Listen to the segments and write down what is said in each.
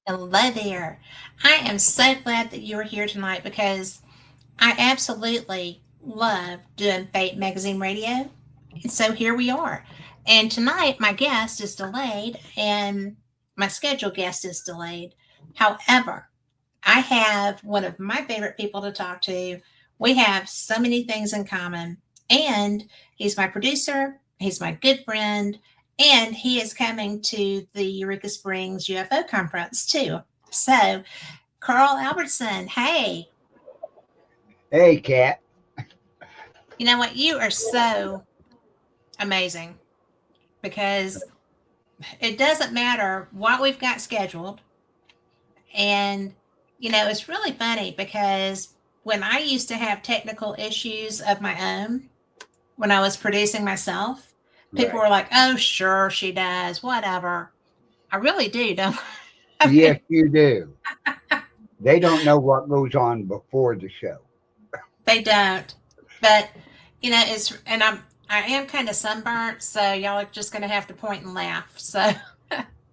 Hello there. I am so glad that you are here tonight because I absolutely love doing Fate Magazine Radio. And so here we are. And tonight, my guest is delayed and my scheduled guest is delayed. However, I have one of my favorite people to talk to. We have so many things in common. And he's my producer, he's my good friend, and he is coming to the Eureka Springs UFO Conference too. So, Carl Albertson, hey, Hey, Kat. you know what? You are so amazing because it doesn't matter what we've got scheduled. And, it's really funny because when I used to have technical issues of my own, when I was producing myself, people Right. were like, oh, sure, she does, whatever. I really do, don't I? Yes, you do. They don't know what goes on before the show. They don't. But, I am kind of sunburnt, so y'all are just going to have to point and laugh. So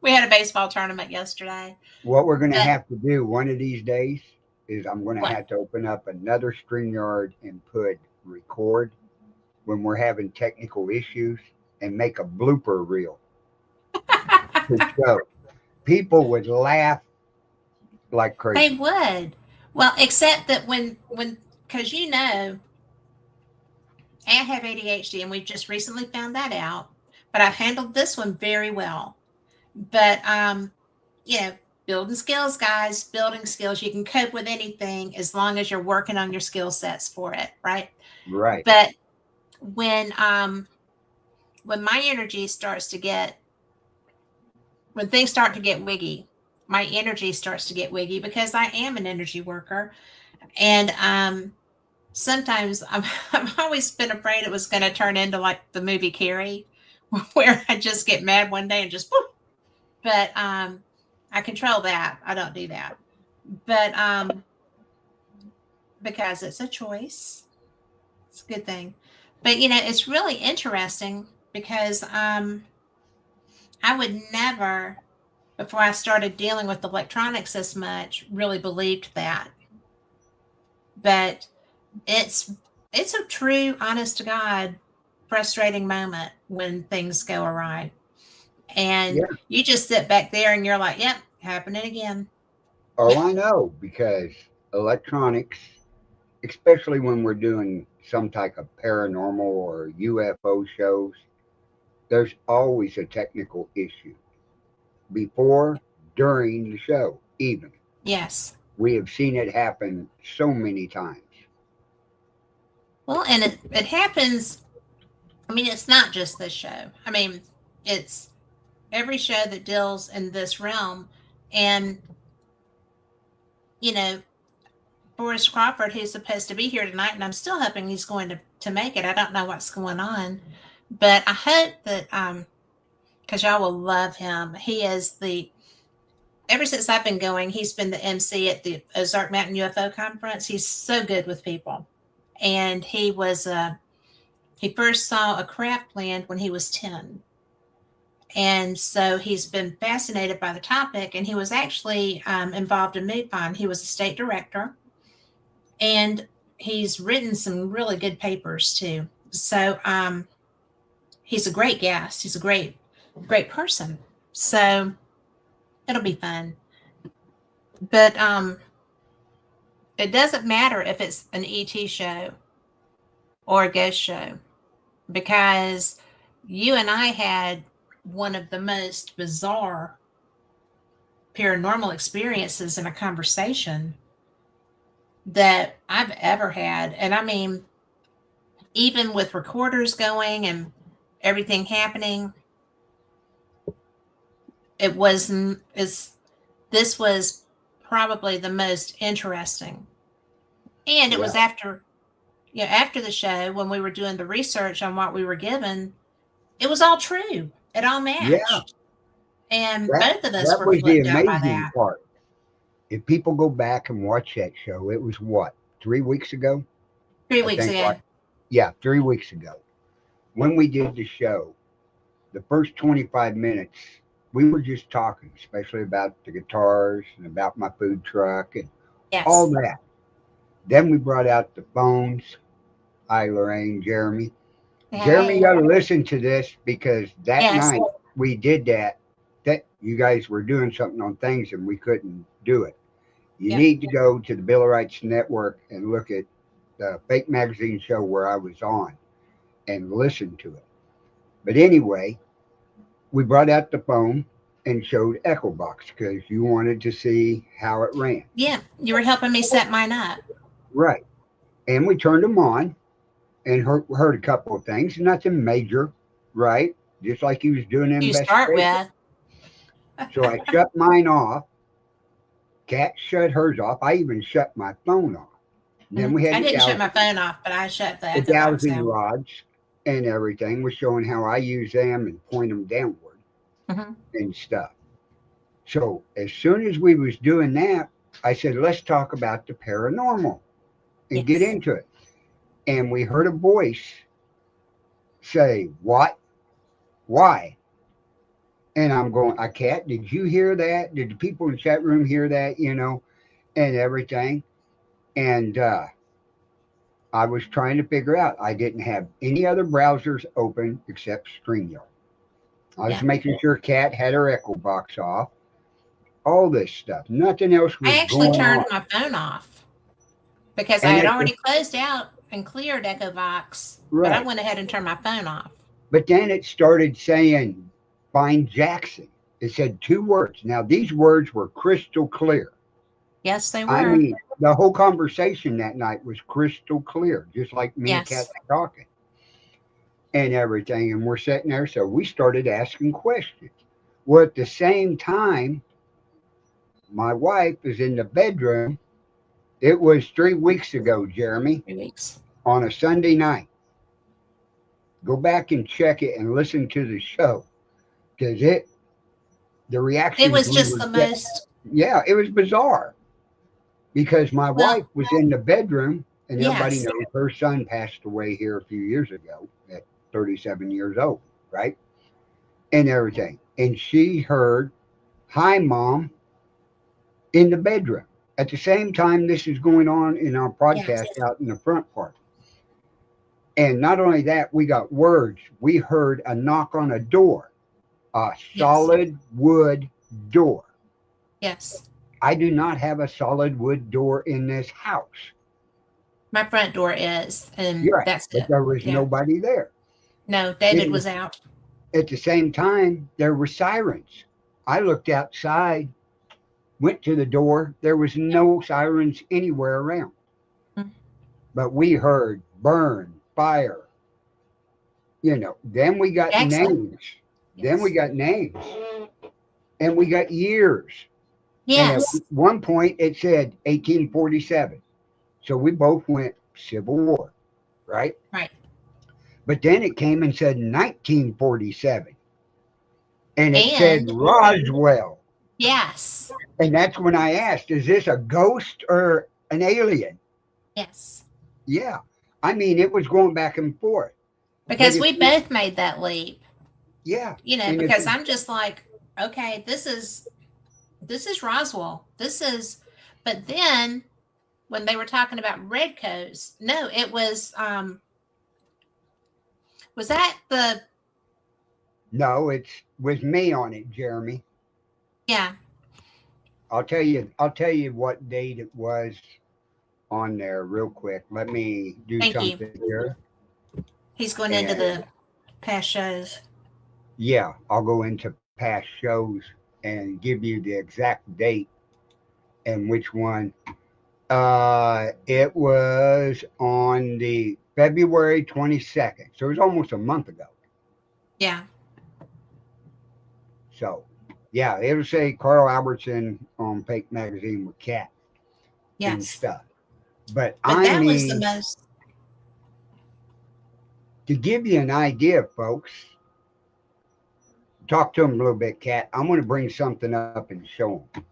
we had a baseball tournament yesterday. What we're going to But have to do one of these days is I'm going to what? have to open up another StreamYard and put record when we're having technical issues and make a blooper reel to show. People would laugh like They crazy. would. Well, except that because I have ADHD and we've just recently found that out, but I've handled this one very well. But, you know, building skills, guys, building skills. You can cope with anything as long as you're working on your skill sets for it, right? Right. But when when my energy starts to get when things start to get wiggy, my energy starts to get wiggy because I am an energy worker, and sometimes I've always been afraid it was going to turn into like the movie Carrie, where I just get mad one day and just whoop. But I control that. I don't do that. But because it's a choice, it's a good thing. But it's really interesting because I would never, before I started dealing with electronics as much, really believed that. But it's it's a true, honest to God, frustrating moment when things go awry. And Yeah. you just sit back there and you're like, yep, happening again. Oh, I know because electronics, especially when we're doing some type of paranormal or UFO shows, there's always a technical issue before, during the show, even. Yes. We have seen it happen so many times. Well, and it happens. I mean, it's not just this show. I mean, it's every show that deals in this realm. And, you know, Boris Crawford, who's supposed to be here tonight, and I'm still hoping he's going to make it. I don't know what's going on. But I hope that, because y'all will love him. He is ever since I've been going, he's been the MC at the Ozark Mountain UFO Conference. He's so good with people. And he first saw a craft land when he was 10. And so he's been fascinated by the topic. And he was actually involved in MUFON. He was a state director. And he's written some really good papers too. So he's a great guest. He's a great person. So it'll be fun. But it doesn't matter if it's an ET show or a ghost show because you and I had one of the most bizarre paranormal experiences in a conversation that I've ever had. And I mean, even with recorders going and everything happening, it wasn't as this was probably the most interesting. And it Yeah. was after the show when we were doing the research on what we were given, it was all true. It all Yeah. matched. And That both of us that were was the flipped out by amazing that. part. If people go back and watch that show, it was what, 3 weeks ago? Three I weeks think ago. like yeah, 3 weeks ago. When we did the show, the first 25 minutes we were just talking, especially about the guitars and about my food truck and all Yes. that. Then we brought out the phones. Hi, Lorraine, Jeremy. Jeremy, you Hey. got to listen to this because that Yes. night we did that. That you guys were doing something on things and we couldn't do it. You Yep. need to go to the Bill of Rights Network and look at the fake magazine show where I was on and listen to it. But anyway, we brought out the phone and showed Echo Box because you wanted to see how it ran. Yeah. You were helping me set mine up. Right. And we turned them on and heard a couple of things, nothing major, right? Just like he was doing an You start investigation. with. So I shut mine off. Kat shut hers off. I even shut my phone off. Then we had I didn't shut my phone off, but I shut the the echo box dowsing down. rods and everything. Was showing how I use them and point them downward Hmm. and stuff. So as soon as we was doing that, I said, let's talk about the paranormal and get Yes. into it. And we heard a voice say, what? Why? And I'm going, I Cat, did you hear that? Did the people in the chat room hear that? And everything. And I was trying to figure out. I didn't have any other browsers open except StreamYard. I was Yeah. making sure Kat had her Echo Box off. All this stuff. Nothing else was I actually going on. turned my phone off because I And had at the already closed out and cleared Echo Box, but I right. went ahead and turned my phone off. But then it started saying, find Jackson. It said two words. Now, these words were crystal clear. Yes, they I were. mean, the whole conversation that night was crystal clear, just like me and Kat Yes. talking and everything. And we're sitting there. So we started asking questions. Well, at the same time, my wife is in the bedroom. It was 3 weeks ago, Jeremy, 3 weeks. on a Sunday night. Go back and check it and listen to the show because the It reactions was we just were the getting, most, yeah, it was bizarre because my well, wife was in the bedroom and everybody yes. knows her son passed away here a few years ago at 37 years old, right? And everything. And she heard, hi, mom, in the bedroom. At the same time, this is going on in our Yes. podcast out in the front part. And not only that, we got words. We heard a knock on a door, a Yes. solid wood door. Yes. I do not have a solid wood door in this house. My front door is, and You're right, that's but it. there was Yeah. nobody there. No, David It was, was out. at the same time, there were sirens. I looked outside, went to the door. There was no sirens anywhere around. Mm. But we heard burn, fire. Then we got Jackson. names. Then we Yes. got names. And we got years. And at Yes. one point it said 1847. So we both went Civil War, right? Right. But then it came and said 1947. And it said And Roswell. yes. And that's when I asked, is this a ghost or an alien? Yes. Yeah. I mean, it was going back and forth. But Because it's, we both made that leap. yeah. And it's, Because I'm just like, okay, this is Roswell. But then when they were talking about redcoats, no, it was that the, no, it's with me on it, Jeremy. yeah, I'll tell you what date it was on there real quick. Let me do thank you. something here. He's going into And the past shows. yeah, I'll go into past shows and give you the exact date and which one. It was on the February 22nd. So it was almost a month ago. Yeah. So yeah, it'll say Carl Albertson on Fake Magazine with Cat and Yes. stuff. But But I that was the mean, most, to give you an idea, folks, talk to them a little bit, Cat. I'm going to bring something up and show them.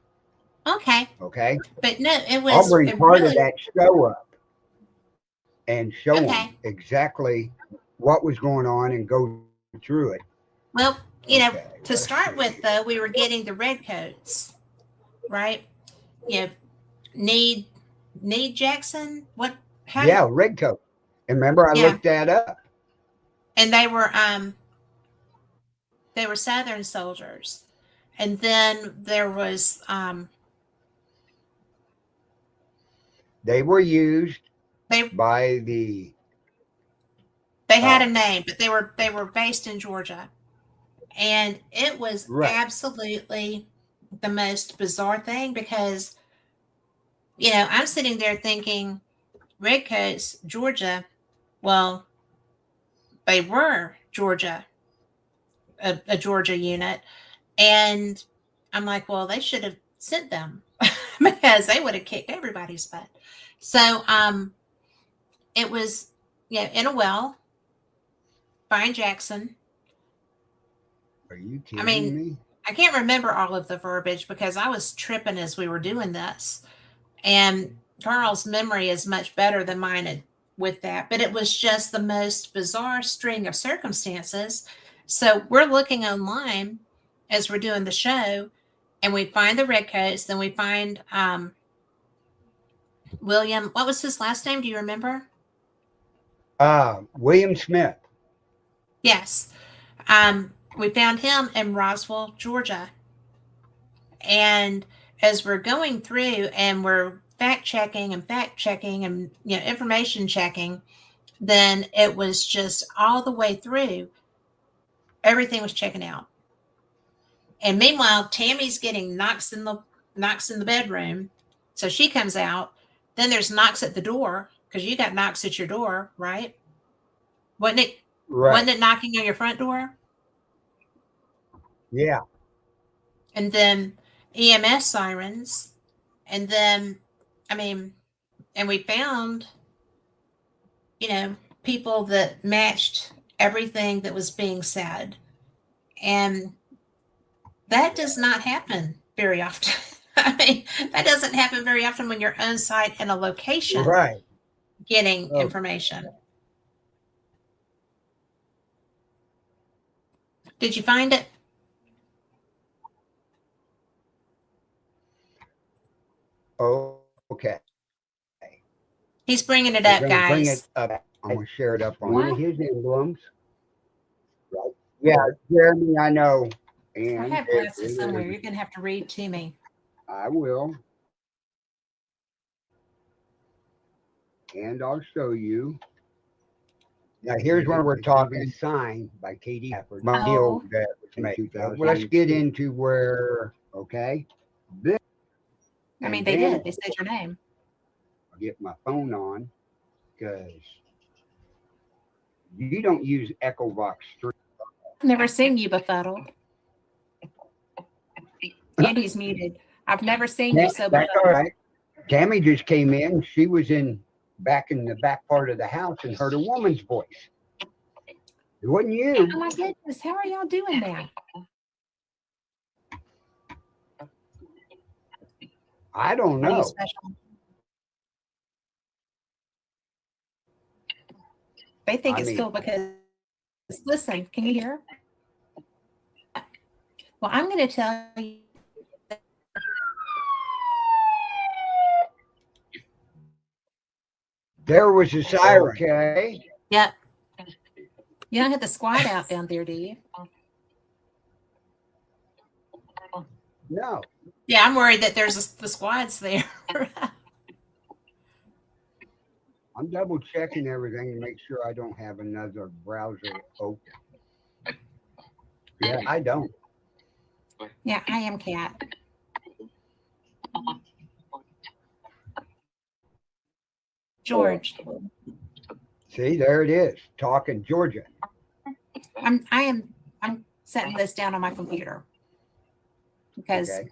okay. Okay. But no, I'll bring it part of really, that show up and show them okay. exactly what was going on and go through it. Well, You know, Okay, to let's start with, see. though, we were getting the redcoats, right? You know, need need Jackson. What? How did? Yeah, red coat. And remember, I Yeah, looked that up. and they were Southern soldiers, and then there was They were used they by the they had a uh, name, but they were based in Georgia, and it was right. absolutely the most bizarre thing because I'm sitting there thinking redcoats, Georgia. Well, they were a Georgia unit, and I'm like, well, they should have sent them because they would have kicked everybody's butt. So it was in a well, find Jackson. Are you I kidding mean, me? I can't remember all of the verbiage because I was tripping as we were doing this. And Carl's memory is much better than mine with that. But it was just the most bizarre string of circumstances. So we're looking online as we're doing the show, and we find the redcoats. Then we find William. What was his last name? Do you remember? William Smith. Yes. We found him in Roswell, Georgia. And as we're going through and we're fact checking and information checking, then it was just all the way through. Everything was checking out. And meanwhile, Tammy's getting knocks in the bedroom. So she comes out. Then there's knocks at the door because you got knocks at your door, right? Wasn't it Right. wasn't it knocking on your front door? Yeah. And then EMS sirens. And then I mean, and we found, you know, people that matched everything that was being said. And that does not happen very often. I mean, that doesn't happen very often when you're on site in a location Right. getting Oh, information. Did you find it? oh, okay. He's bringing it We're up, going to bring it guys. up. I'm going to share it up on one What? of his emblems. Right. Yeah, Jeremy, I know. I And have glasses somewhere. You're going to have to read to me. I will. And I'll show you. Now, here's one we're talking signed by Katie Stafford. Deal Oh, that was made. Well, let's get into where, okay? This, I mean, and they then did. They said your name. I'll get my phone on because you don't use EchoBox 3. I've never seen you befuddled. Andy's muted. I've never seen you so That's all befuddled. right. Tammy just came in. She was back in the back part of the house and heard a woman's voice. It wasn't you. Oh my goodness, how are y'all doing that? I don't Are you know. special? They think I it's mean, cool because, listen, can you hear? Well, I'm going to tell you. there was a siren. Okay. Yep. You don't have the squad out down there, do you? No. Yeah, I'm worried that the squad's there. I'm double checking everything to make sure I don't have another browser open. Yeah, I don't. Yeah, I am Cat. George, See, there it is. Talking Georgia. I'm setting this down on my computer because Okay.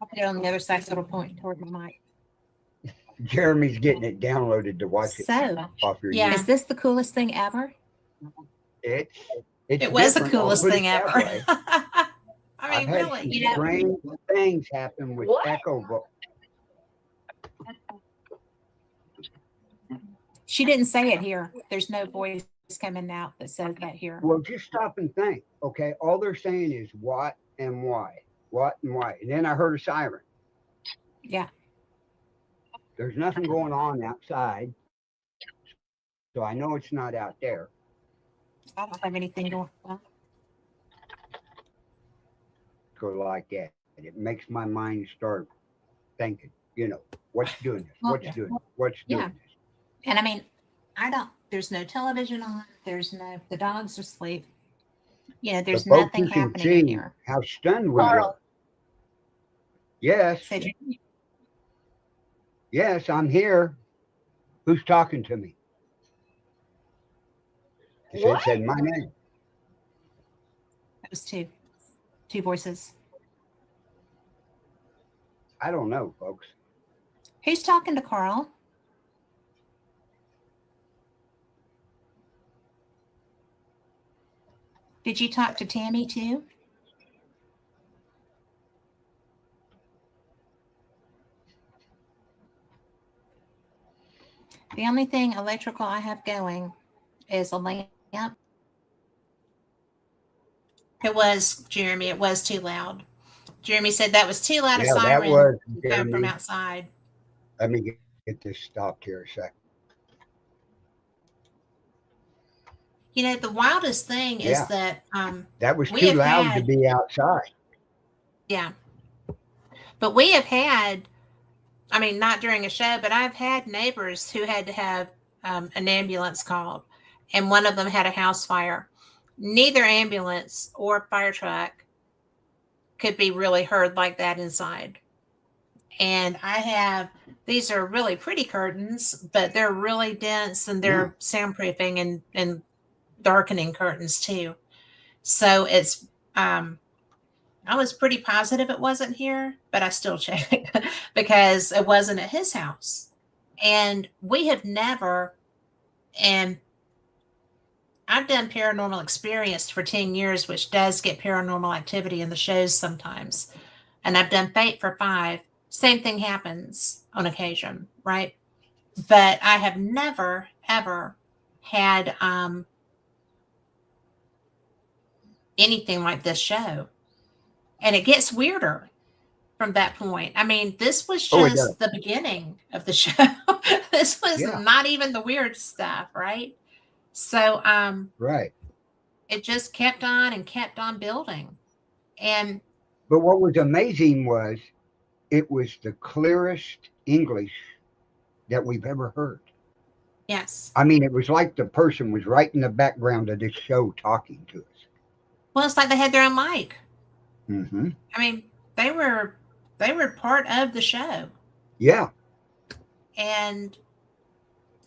I'll put it on the other side so it'll point toward my mic. Jeremy's getting it downloaded to watch it So, off your Yeah. is this the coolest thing ever? It's It was the different, I'll coolest put it thing that ever. way. I I've mean, had really, some strange things happen with Echo. She didn't say it here. There's no voice coming out that says that here. Well, just stop and think. Okay, all they're saying is what and why, and then I heard a siren. Yeah. There's nothing going on outside, so I know it's not out there. I don't have anything going on. Go like that. It makes my mind start thinking. What's doing this? Well, What's doing this? What's doing yeah. this? And I mean, there's no television on. The dogs are asleep. There's The folks nothing who can happening in see here. how stunned we Carl. were. Yes, Said, yes, I'm here. Who's talking to me? It said my name. that was two voices. I don't know, folks. Who's talking to Carl? Did you talk to Tammy too? The only thing electrical I have going is a lamp. It was, Jeremy. It was too loud. Jeremy said that was too loud a Yeah, that siren was to come from Jeremy. outside. Let me get this stopped here a second. The wildest thing is that That was we too have loud to had, be outside. yeah, but we have had, I mean, not during a show, but I've had neighbors who had to have an ambulance called, and one of them had a house fire. Neither ambulance or fire truck could be really heard like that inside. And these are really pretty curtains, but they're really dense and they're soundproofing and darkening curtains too. So it's, I was pretty positive it wasn't here, but I still checked because it wasn't at his house. And we have never, and I've done paranormal experience for 10 years, which does get paranormal activity in the shows sometimes. And I've done Fate for 5. Same thing happens on occasion, right? But I have never, ever had anything like this show. And it gets weirder from that point. I mean, this was just the beginning of the show. This was not even the weird stuff, right? So right. It just kept on and kept on building. But what was amazing was it was the clearest English that we've ever heard. Yes. I mean, it was like the person was right in the background of this show talking to us. Well, it's like they had their own mic. Mm-hmm. I mean, they were part of the show. Yeah. And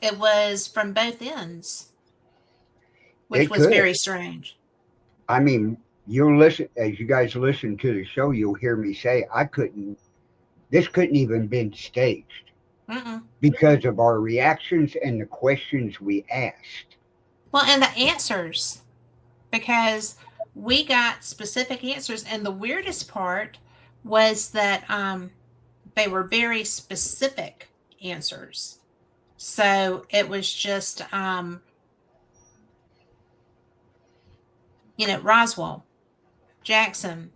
it was from both ends, which was very strange. I mean, you'll listen, as you guys listen to the show, you'll hear me say, this couldn't even been staged. Because of our reactions and the questions we asked. Well, and the answers, because we got specific answers. And the weirdest part was that they were very specific answers. So it was just, Roswell, Jackson,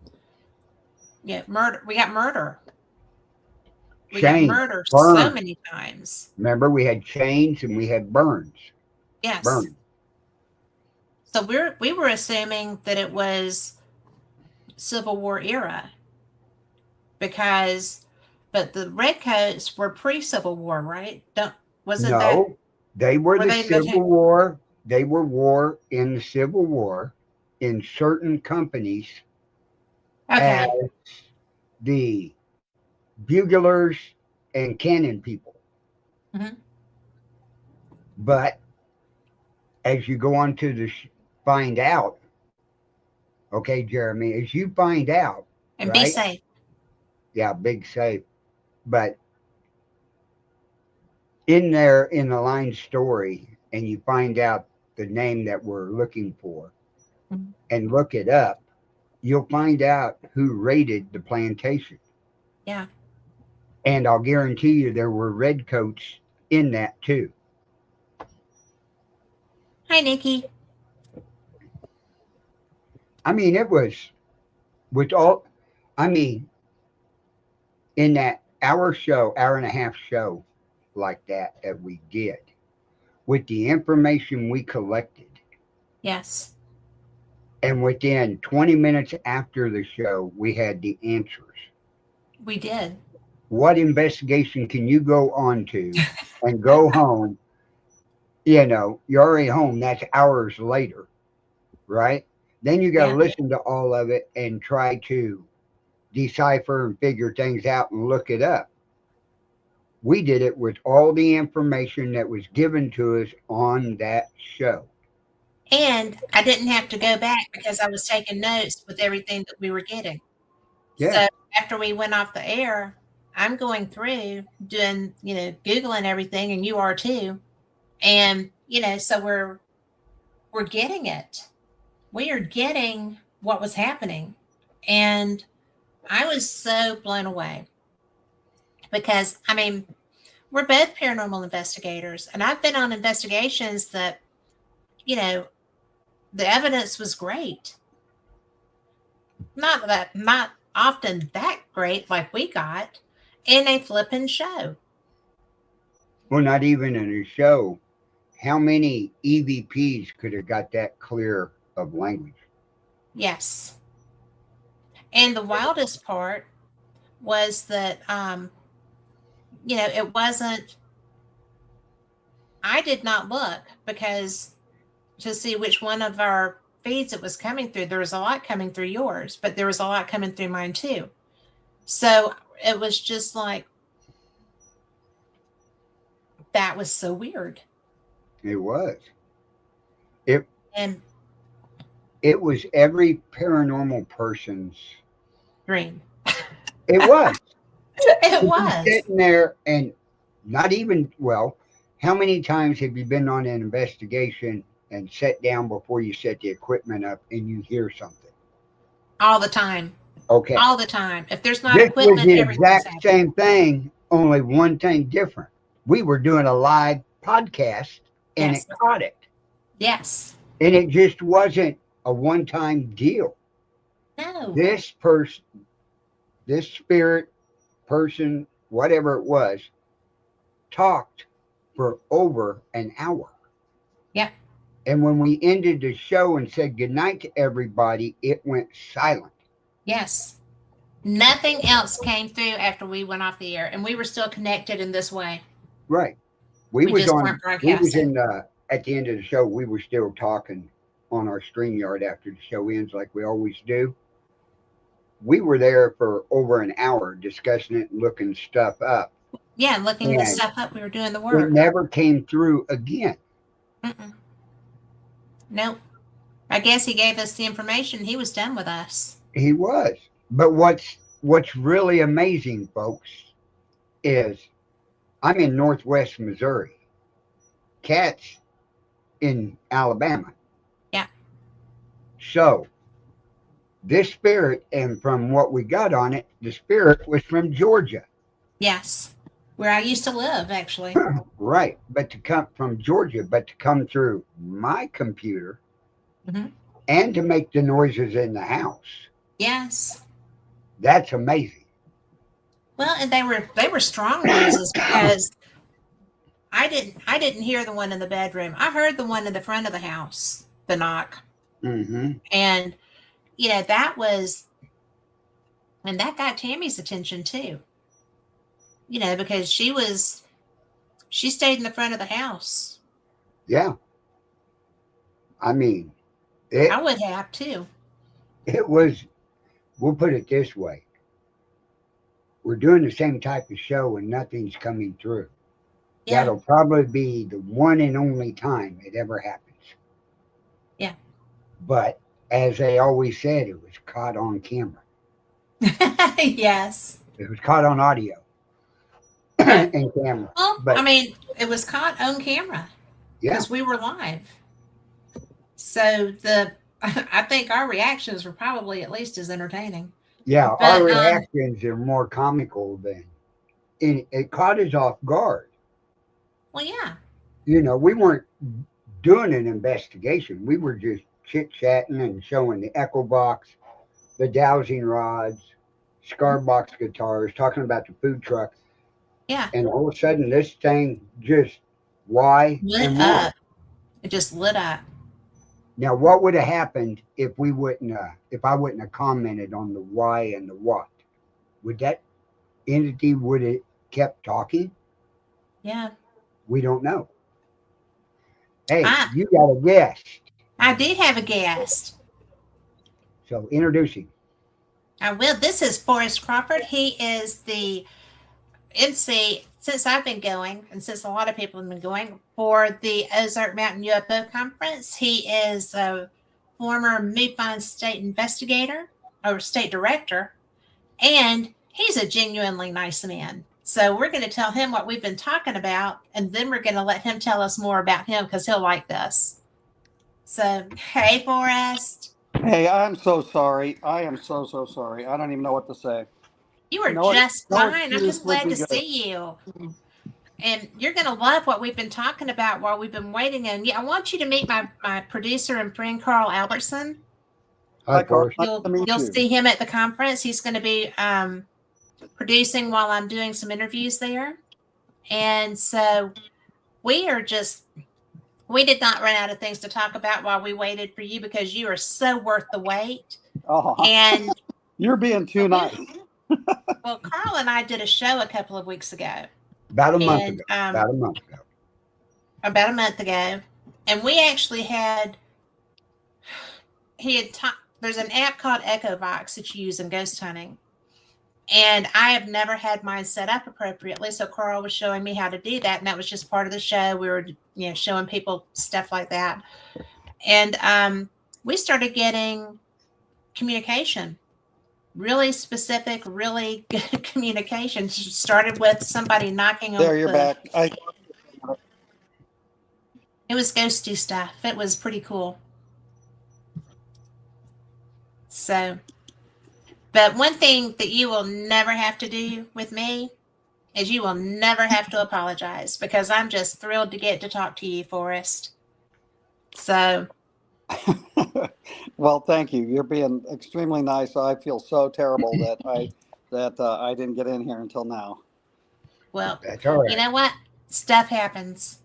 murder. We got murder. We got murder so many times. Remember, we had Chains and we had Burns. Yes. Burns. So we were assuming that it was Civil War era but the Redcoats were pre-Civil War, right? They were the Civil War. They were war in the Civil War in certain companies as the buglers and cannon people. Mm-hmm. But as you go on to find out, okay, Jeremy, as you find out, and be safe. Yeah, big safe. But in the line story, and you find out the name that we're looking for, and look it up, you'll find out who raided the plantation. Yeah. And I'll guarantee you there were redcoats in that too. Hi, Nikki. I mean, it was with all, I mean, in that hour and a half show like that we did, with the information we collected, Yes, and within 20 minutes after the show, we had the answers. we did. What investigation can you go on to and go home? You're already home. That's hours later, right? Then you got to Yeah. listen to all of it and try to decipher and figure things out and look it up. We did it with all the information that was given to us on that show. And I didn't have to go back because I was taking notes with everything that we were getting. Yeah, So after we went off the air, I'm going through doing, Googling everything, and you are too. And, so we're getting it. We are getting what was happening. And I was so blown away because, I mean, we're both paranormal investigators, and I've been on investigations that, you know, the evidence was great. Not often that great like we got in a flippin' show. well, not even in a show. How many EVPs could have got that clear of language? Yes. And the wildest part was that it wasn't I did not look because to see which one of our feeds it was coming through. There was a lot coming through yours, but there was a lot coming through mine too. So it was just like that was so weird. It was. It And it was every paranormal person's. dream. It was. It To be was. sitting there and not even well. How many times have you been on an investigation and sat down before you set the equipment up and you hear something? All the time. Okay. All the time. If there's not This was equipment, the everything's exact happening. same thing, only one thing different. We were doing a live podcast and it Yes. caught it. Yes. And it just wasn't a one time deal. No. This person, this spirit person, whatever it was, talked for over an hour. Yep. And when we ended the show and said goodnight to everybody, it went silent. Yes. Nothing else came through after we went off the air, and we were still connected in this way. Right. We just weren't We was broadcasting. in at the end of the show, we were still talking on our StreamYard after the show ends like we always do. We were there for over an hour discussing it and looking stuff up. Yeah, looking the And stuff up, we were doing the it work. never came through again. Mm-mm. Nope. I guess he gave us the information. He was done with us. He was. But what's really amazing, folks, is I'm in Northwest Missouri. Cat's in Alabama. Yeah. So this spirit, and from what we got on it, the spirit was from Georgia. Yes. Where I used to live, actually. Right. But to come from Georgia, but to come through my computer Mhm. and to make the noises in the house. Yes. That's amazing. Well, and they were strong noises because I didn't hear the one in the bedroom. I heard the one in the front of the house, the knock. Mm-hmm. And that got Tammy's attention too. Because she stayed in the front of the house. Yeah. I mean, I would have too. it was, we'll put it this way. We're doing the same type of show and nothing's coming through. Yeah. That'll probably be the one and only time it ever happens. Yeah. But as they always said, it was caught on camera. Yes. It was caught on audio Yeah. and camera. Well, But I mean, it was caught on camera yeah, because we were live. So I think our reactions were probably at least as entertaining. yeah, our But reactions are more comical than, and it caught us off guard. well, yeah. We weren't doing an investigation. We were just chit chatting and showing the echo box, the dowsing rods, cigar box guitars, talking about the food truck, Yeah. and all of a sudden this thing just why Lit and why. up. It just lit up. Now, what would have happened if we wouldn't, if I wouldn't have commented on the why and the what? Would that entity would have kept talking? Yeah. We don't know. Hey, I you got a guest, I do have a guest. so introduce him. I will. This is Forrest Crawford. He is the MC since I've been going, and since a lot of people have been going for the Ozark Mountain UFO Conference. He is a former MUFON state investigator or state director, and he's a genuinely nice man. So we're going to tell him what we've been talking about, and then we're going to let him tell us more about him because he'll like this. So, hey, Forrest. Hey, I'm so sorry. I am so sorry. I don't even know what to say. You were No, just no fine. I'm excuse just would glad be to good. see you. And you're going to love what we've been talking about while we've been waiting. And yeah, I want you to meet my producer and friend, Carl Albertson. Hi, Carl. Forrest. Nice to meet You'll you. see him at the conference. He's going to be producing while I'm doing some interviews there. And so we did not run out of things to talk about while we waited for you because you are so worth the wait. Oh, And you're being too nice. well, Carl and I did a show a couple of weeks ago. About a month And ago. About a month ago. about a month ago, and we actually had there's an app called EchoVox that you use in ghost hunting, and I have never had mine set up appropriately. So Carl was showing me how to do that, and that was just part of the show. We were showing people stuff like that, and we started getting communication, really specific, really good communication. Started with somebody knocking on There, you're back. It was ghosty stuff. It was pretty cool. So, but one thing that you will never have to do with me is you will never have to apologize because I'm just thrilled to get to talk to you, Forrest. So, Well, thank you. You're being extremely nice. I feel so terrible that I didn't get in here until now. well, That's all right. you know what? Stuff happens.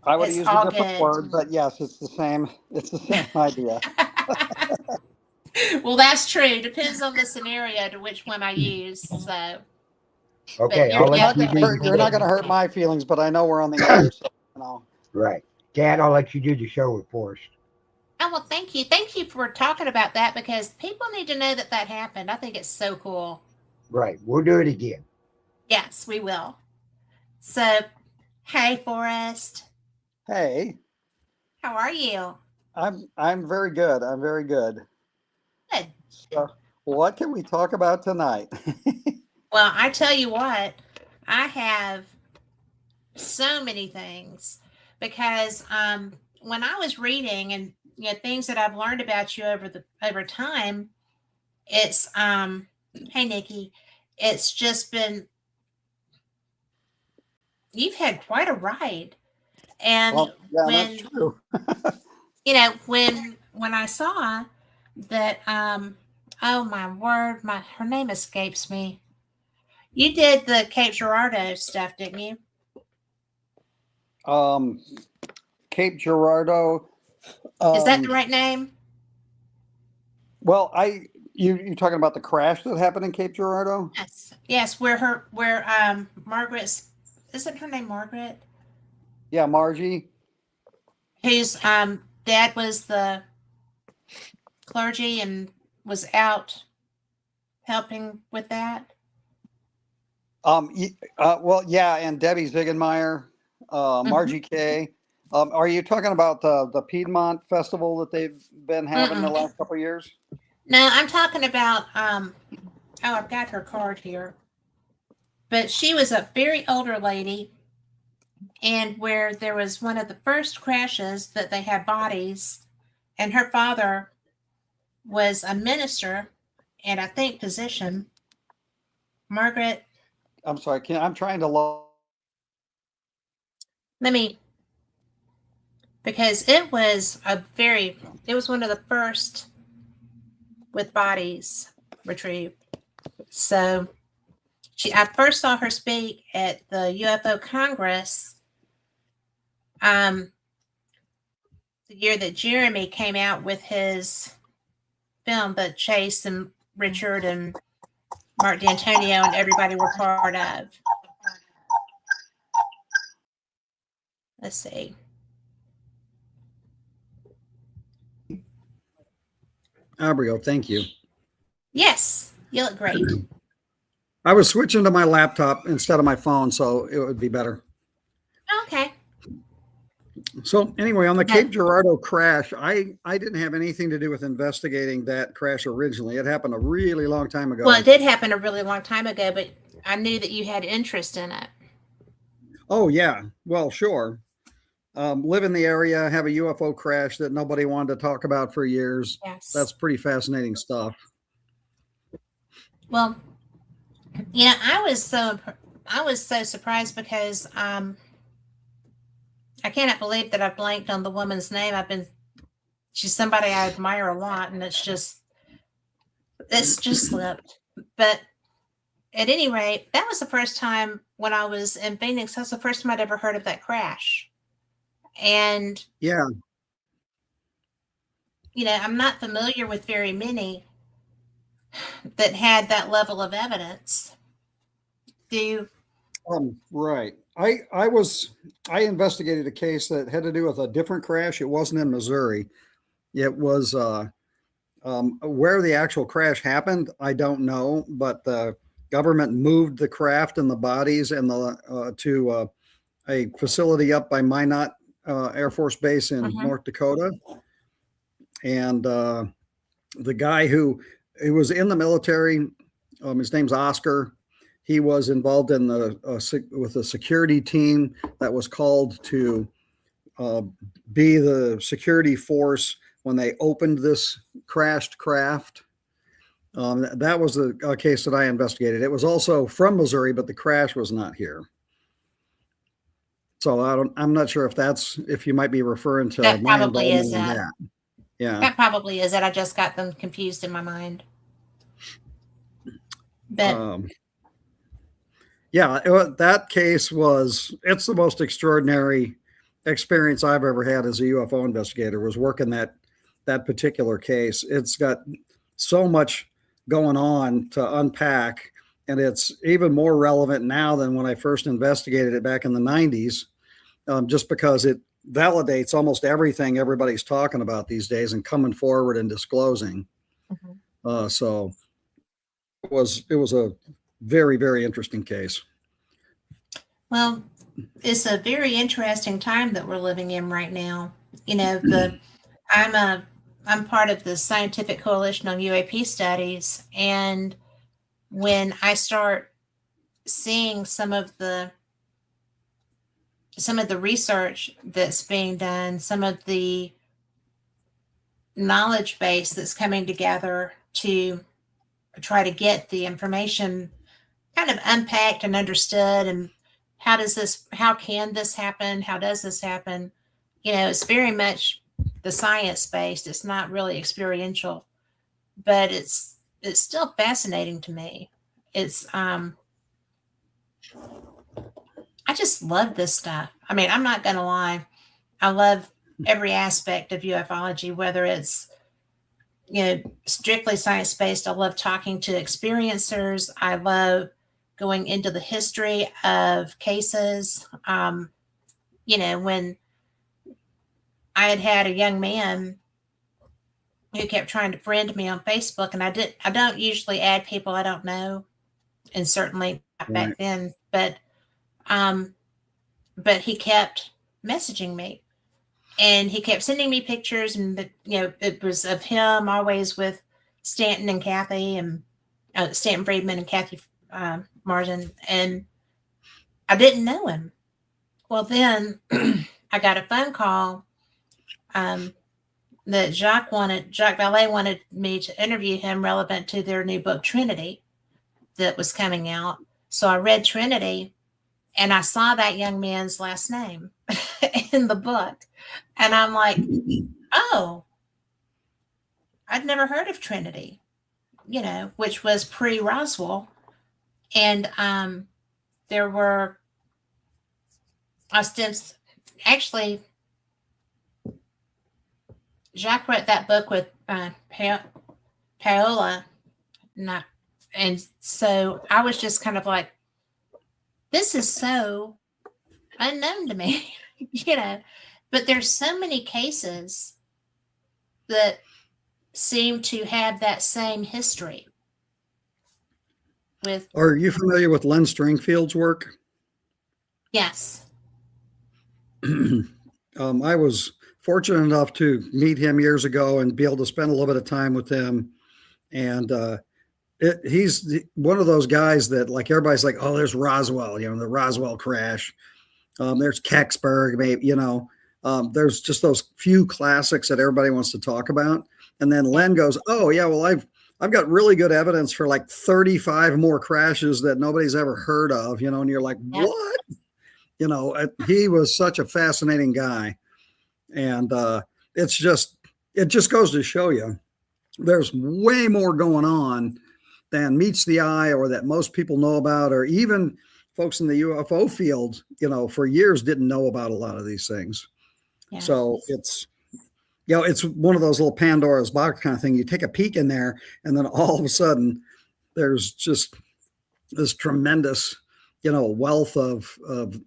I would It's have used all a different good. word, but yes, it's the same. It's the same idea. Well, that's true. Depends on the scenario to which one I use. So, Okay, you're I'll let you definitely- do You're not going to hurt my feelings, but I know we're on the air, so Right. Dad, I'll let you do the show with Forrest. oh, well, thank you. Thank you for talking about that because people need to know that happened. I think it's so cool. Right. We'll do it again. Yes, we will. So, hey, Forrest, Hey, how are you? I'm very good. I'm very good. Good. So, what can we talk about tonight? Well, I tell you what, I have so many things because when I was reading and things that I've learned about you over time, it's hey Nikki, it's just been you've had quite a ride. And Well, yeah, when that's true. when I saw that oh my word, her name escapes me. You did the Cape Girardeau stuff, didn't you? Cape Girardeau. Is that the right name? Well, you talking about the crash that happened in Cape Girardeau? Yes, where Margaret's, isn't her name Margaret? Yeah, Margie. Whose dad was the clergy and was out helping with that. Well, yeah, and Debbie Ziegenmeyer, Margie Kay. Are you talking about the Piedmont Festival that they've been having the last couple of years? No, I'm talking about oh, I've got her card here. But she was a very older lady, and where there was one of the first crashes that they had bodies, and her father was a minister and I think physician. Margaret, I'm sorry. I'm trying to. let me. because it was one of the first with bodies retrieved. So I first saw her speak at the UFO Congress, the year that Jeremy came out with his film that Chase and Richard and Mark D'Antonio and everybody were part of. Let's see. Abriel, thank you. Yes, you look great. I was switching to my laptop instead of my phone, so it would be better. Okay. So anyway, on the Cape Girardeau crash, I didn't have anything to do with investigating that crash originally. It happened a really long time ago. Well, it did happen a really long time ago, but I knew that you had interest in it. Oh, yeah. Well, sure. Live in the area, have a UFO crash that nobody wanted to talk about for years. Yes. That's pretty fascinating stuff. Well, I was so surprised because I cannot believe that I blanked on the woman's name. She's somebody I admire a lot, and it's just slipped. But at any rate, that was the first time when I was in Phoenix. That's the first time I'd ever heard of that crash. And yeah, I'm not familiar with very many that had that level of evidence. Do you? Right. I investigated a case that had to do with a different crash. It wasn't in Missouri. It was where the actual crash happened, I don't know, but the government moved the craft and the bodies and to a facility up by Minot Air Force Base in North Dakota. And the guy who was in the military, his name's Oscar. He was involved in with the security team that was called to be the security force when they opened this crashed craft. That was a case that I investigated. It was also from Missouri, but the crash was not here. So I'm not sure if you might be referring to that my probably involvement is in it. that. Yeah. That probably is it. I just got them confused in my mind. But yeah, that case it's the most extraordinary experience I've ever had as a UFO investigator, was working that particular case. It's got so much going on to unpack, and it's even more relevant now than when I first investigated it back in the 90s, just because it validates almost everything everybody's talking about these days and coming forward and disclosing. So it was a very, very interesting case. Well, it's a very interesting time that we're living in right now. I'm part of the Scientific Coalition on UAP Studies, and when I start seeing some of the research that's being done, some of the knowledge base that's coming together to try to get the information kind of unpacked and understood, and how can this happen? How does this happen? It's very much the science based. It's not really experiential, but it's still fascinating to me. It's I just love this stuff. I mean, I'm not gonna lie. I love every aspect of ufology, whether it's strictly science based. I love talking to experiencers. I love going into the history of cases. When I had a young man who kept trying to friend me on Facebook, and I don't usually add people I don't know, and certainly not back then, but he kept messaging me, and he kept sending me pictures, and it was of him always with Stanton and Kathy, and Stanton Friedman and Kathy Martin, and I didn't know him. Well, then I got a phone call that Jacques Vallée wanted me to interview him relevant to their new book Trinity that was coming out. So I read Trinity, and I saw that young man's last name in the book. And I'm like, oh, I'd never heard of Trinity, which was pre-Roswell. And there were actually, Jacques wrote that book with Paola, and so I was just kind of like, this is so unknown to me, but there's so many cases that seem to have that same history with. Are you familiar with Len Stringfield's work? Yes. I was fortunate enough to meet him years ago and be able to spend a little bit of time with him. And he's one of those guys that, like, everybody's like, oh, there's Roswell, the Roswell crash. There's Kecksburg, maybe, there's just those few classics that everybody wants to talk about. And then Len goes, oh yeah, well, I've got really good evidence for like 35 more crashes that nobody's ever heard of, and you're like, what? He was such a fascinating guy. And it just goes to show you there's way more going on than meets the eye or that most people know about, or even folks in the UFO field, for years didn't know about a lot of these things. Yeah. So it's one of those little Pandora's box kind of thing. You take a peek in there, and then all of a sudden there's just this tremendous, wealth of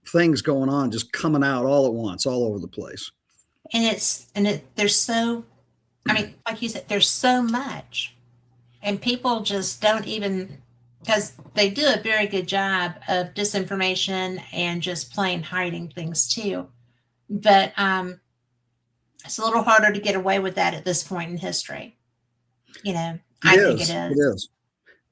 things going on, just coming out all at once, all over the place. And there's so, like you said, there's so much, and people just don't even, because they do a very good job of disinformation and just plain hiding things too. But it's a little harder to get away with that at this point in history. I think it is. It is.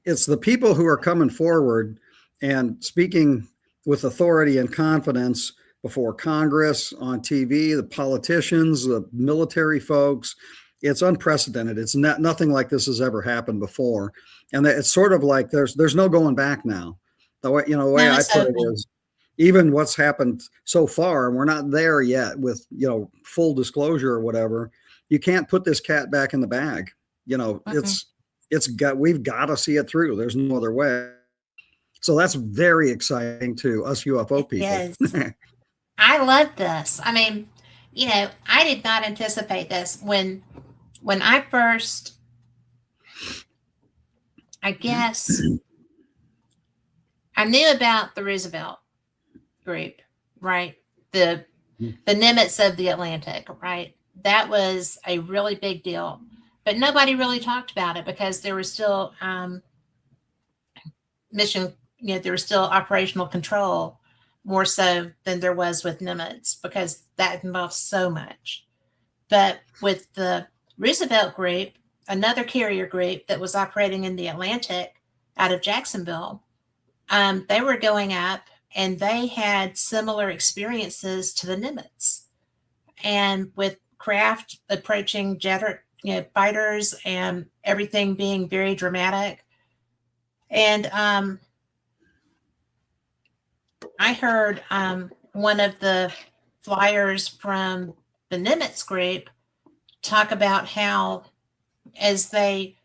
It's the people who are coming forward and speaking with authority and confidence before Congress, on TV, the politicians, the military folks. It's unprecedented. It's nothing like this has ever happened before. And it's sort of like there's no going back now. The way I put it is, even what's happened so far, and we're not there yet with, full disclosure or whatever, you can't put this cat back in the bag. We've got to see it through. There's no other way. So that's very exciting to us UFO people. Yes. I love this. I did not anticipate this when I first, I guess, I knew about the Roosevelt group, right? The Nimitz of the Atlantic, right? That was a really big deal, but nobody really talked about it because there was still there was still operational control, more so than there was with Nimitz, because that involves so much. But with the Roosevelt group, another carrier group that was operating in the Atlantic out of Jacksonville, they were going up, and they had similar experiences to the Nimitz, and with craft approaching fighters and everything being very dramatic. And I heard one of the flyers from the Nimitz group talk about how, as they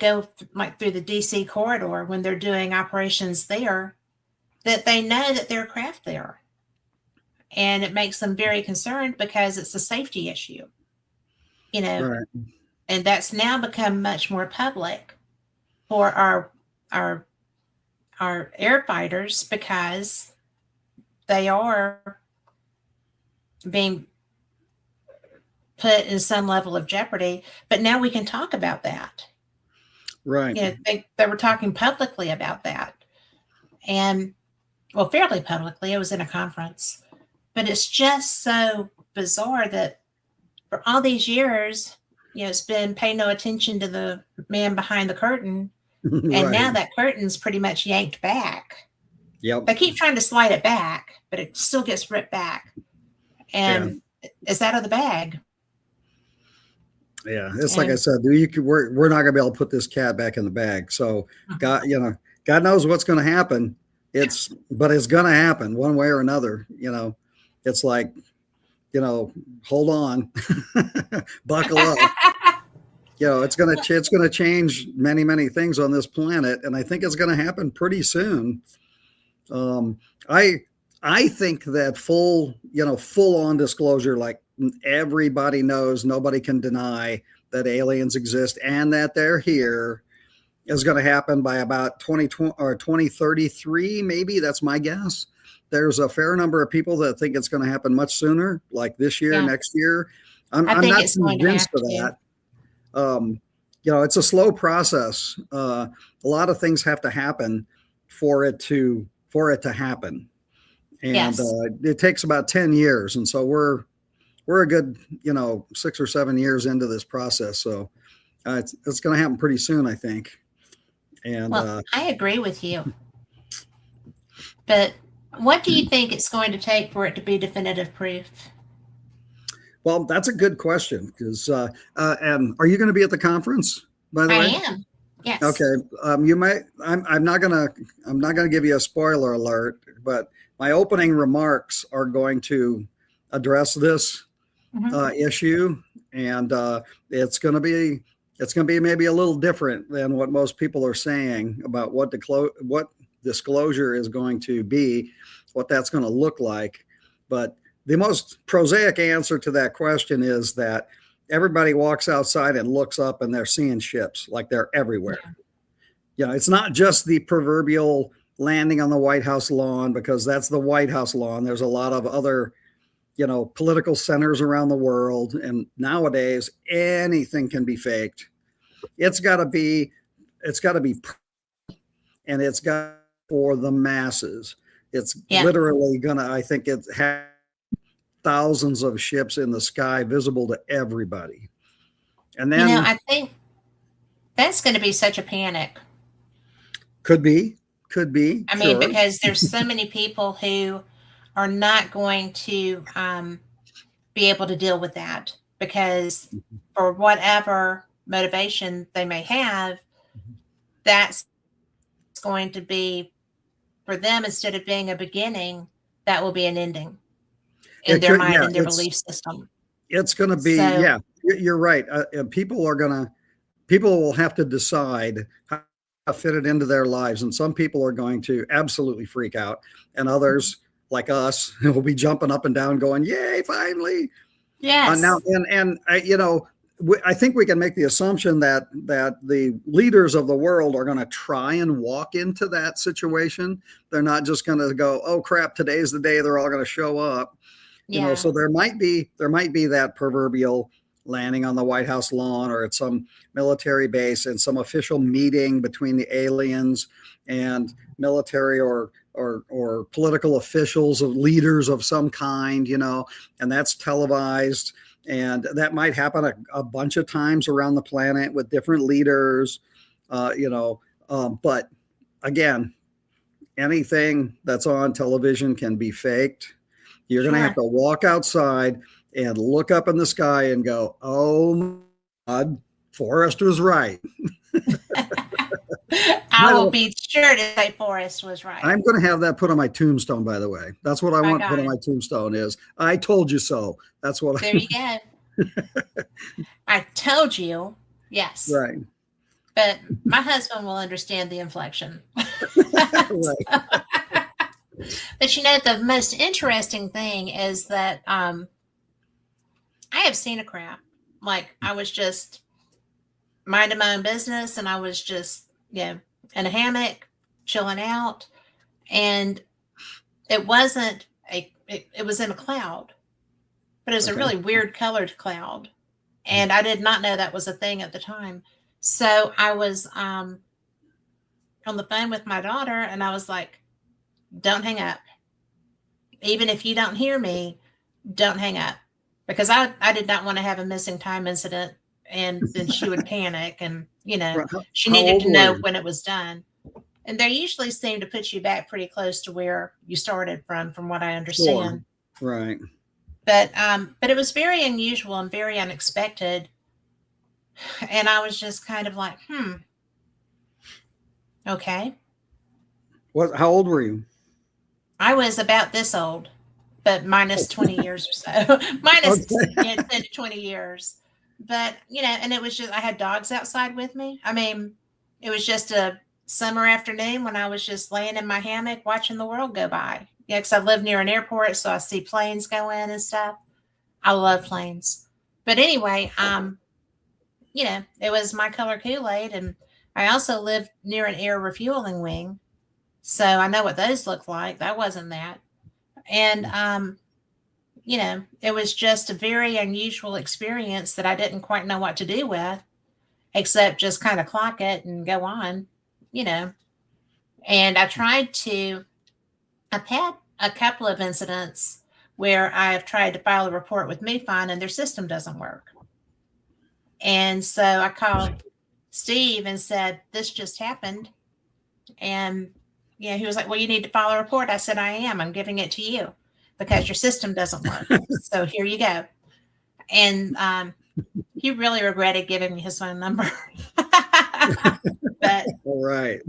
go through the DC corridor when they're doing operations there, that they know that there are craft there, and it makes them very concerned because it's a safety issue, Right. And that's now become much more public for our air fighters, because they are being put in some level of jeopardy. But now we can talk about that. Right. They were talking publicly about that, and fairly publicly. It was in a conference, but it's just so bizarre that for all these years, it's been pay no attention to the man behind the curtain. And Right. now that curtain's pretty much yanked back. Yep. They keep trying to slide it back, but it still gets ripped back. And it's out of the bag. Yeah. It's like I said, we're not gonna be able to put this cat back in the bag. So God knows what's gonna happen. But it's gonna happen one way or another. It's like hold on, buckle up. It's gonna change many things on this planet, and I think it's gonna happen pretty soon. I think that full on disclosure, like everybody knows, nobody can deny that aliens exist and that they're here, is going to happen by about 2020 or 2033, maybe. That's my guess. There's a fair number of people that think it's going to happen much sooner, like this year, next year. I'm not convinced of that. It's a slow process. A lot of things have to happen for it to happen, and it takes about 10 years. And so we're a good 6 or 7 years into this process. So it's going to happen pretty soon, I think. And I agree with you. But what do you think it's going to take for it to be definitive proof? Well, that's a good question, because and are you going to be at the conference, by the way? I am. Yes. Okay. You might. I'm not gonna give you a spoiler alert, but my opening remarks are going to address this issue, and it's going to be maybe a little different than what most people are saying about what disclosure is going to be, what that's going to look like. But the most prosaic answer to that question is that everybody walks outside and looks up and they're seeing ships, like they're everywhere. It's not just the proverbial landing on the White House lawn, because that's the White House lawn. There's a lot of other, political centers around the world. And nowadays anything can be faked. It's got to be, and it's got for the masses. It's literally I think it has thousands of ships in the sky visible to everybody. And then I think that's going to be such a panic. Could be. I mean, because there's so many people who are not going to be able to deal with that, because for whatever motivation they may have, that's going to be, for them, instead of being a beginning, that will be an ending in their mind and their belief system. It's going to be, you're right. People will have to decide how to fit it into their lives. And some people are going to absolutely freak out, and others like us will be jumping up and down going, yay, finally. Yes. I think we can make the assumption that the leaders of the world are going to try and walk into that situation. They're not just going to go, oh crap, today's the day they're all going to show up. So there might be that proverbial landing on the White House lawn or at some military base, and some official meeting between the aliens and military or political officials, of leaders of some kind, and that's televised. And that might happen a bunch of times around the planet with different leaders, but again, anything that's on television can be faked. You're going to have to walk outside and look up in the sky and go, oh my God, Forrest was right. I will be sure to say Forrest was right. I'm going to have that put on my tombstone, by the way. That's what I want put on my tombstone is, I told you so. That's what There you go. I told you. Yes. Right. But my husband will understand the inflection. Right. But the most interesting thing is that I have seen a crap. Like, I was just minding my own business, and I was just, in a hammock, chilling out. And it wasn't it was in a cloud, but it was a really weird colored cloud. And I did not know that was a thing at the time. So I was on the phone with my daughter, and I was like, don't hang up. Even if you don't hear me, don't hang up. Because I did not want to have a missing time incident, and then she would panic, and, she needed to know when it was done. And they usually seem to put you back pretty close to where you started from what I understand. Sure. Right. But it was very unusual and very unexpected. And I was just kind of like, okay. How old were you? I was about this old. but minus 20 years or so, minus Okay. 10 to 20 years. But, and it was just, I had dogs outside with me. I mean, it was just a summer afternoon when I was just laying in my hammock watching the world go by. Yeah, because I live near an airport, so I see planes go in and stuff. I love planes. But anyway, it was my color Kool-Aid. And I also lived near an air refueling wing. So I know what those look like. That wasn't that. And, it was just a very unusual experience that I didn't quite know what to do with, except just kind of clock it and go on, And I've had a couple of incidents where I've tried to file a report with MUFON and their system doesn't work. And so I called Steve and said, this just happened. And he was like, well, you need to file a report. I said, I am. I'm giving it to you because your system doesn't work. So here you go. And he really regretted giving me his phone number. But All right.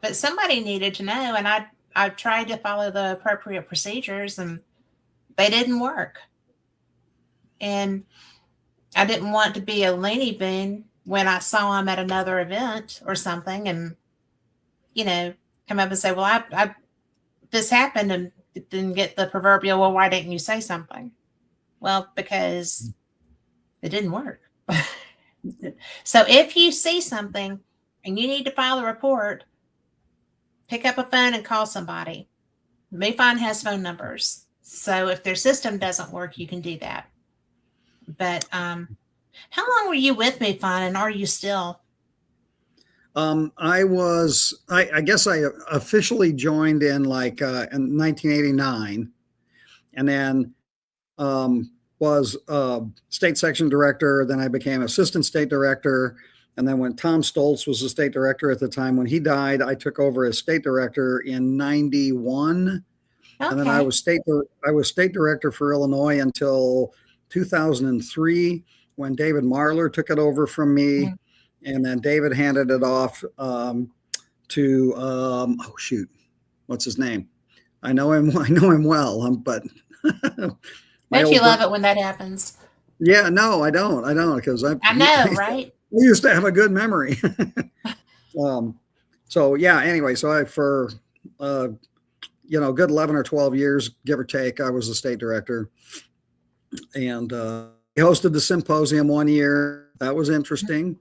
but somebody needed to know, and I tried to follow the appropriate procedures, and they didn't work. And I didn't want to be a loony bin when I saw him at another event or something, and come up and say, "Well, I this happened," and didn't get the proverbial, "Well, why didn't you say something?" Well, because it didn't work. So if you see something and you need to file a report, pick up a phone and call somebody. MUFON has phone numbers. So if their system doesn't work, you can do that. But how long were you with MUFON, and are you still? I guess I officially joined in in 1989, and then was state section director. Then I became assistant state director. And then when Tom Stoltz was the state director at the time, when he died, I took over as state director in 91. Okay. And then I was state director for Illinois until 2003, when David Marler took it over from me. Mm-hmm. And then David handed it off to what's his name? I know him well, but don't you love it when that happens? Yeah, no, I don't, because I know, right? We used to have a good memory. So yeah, anyway, so for good 11 or 12 years, give or take, I was the state director, and he hosted the symposium one year. That was interesting.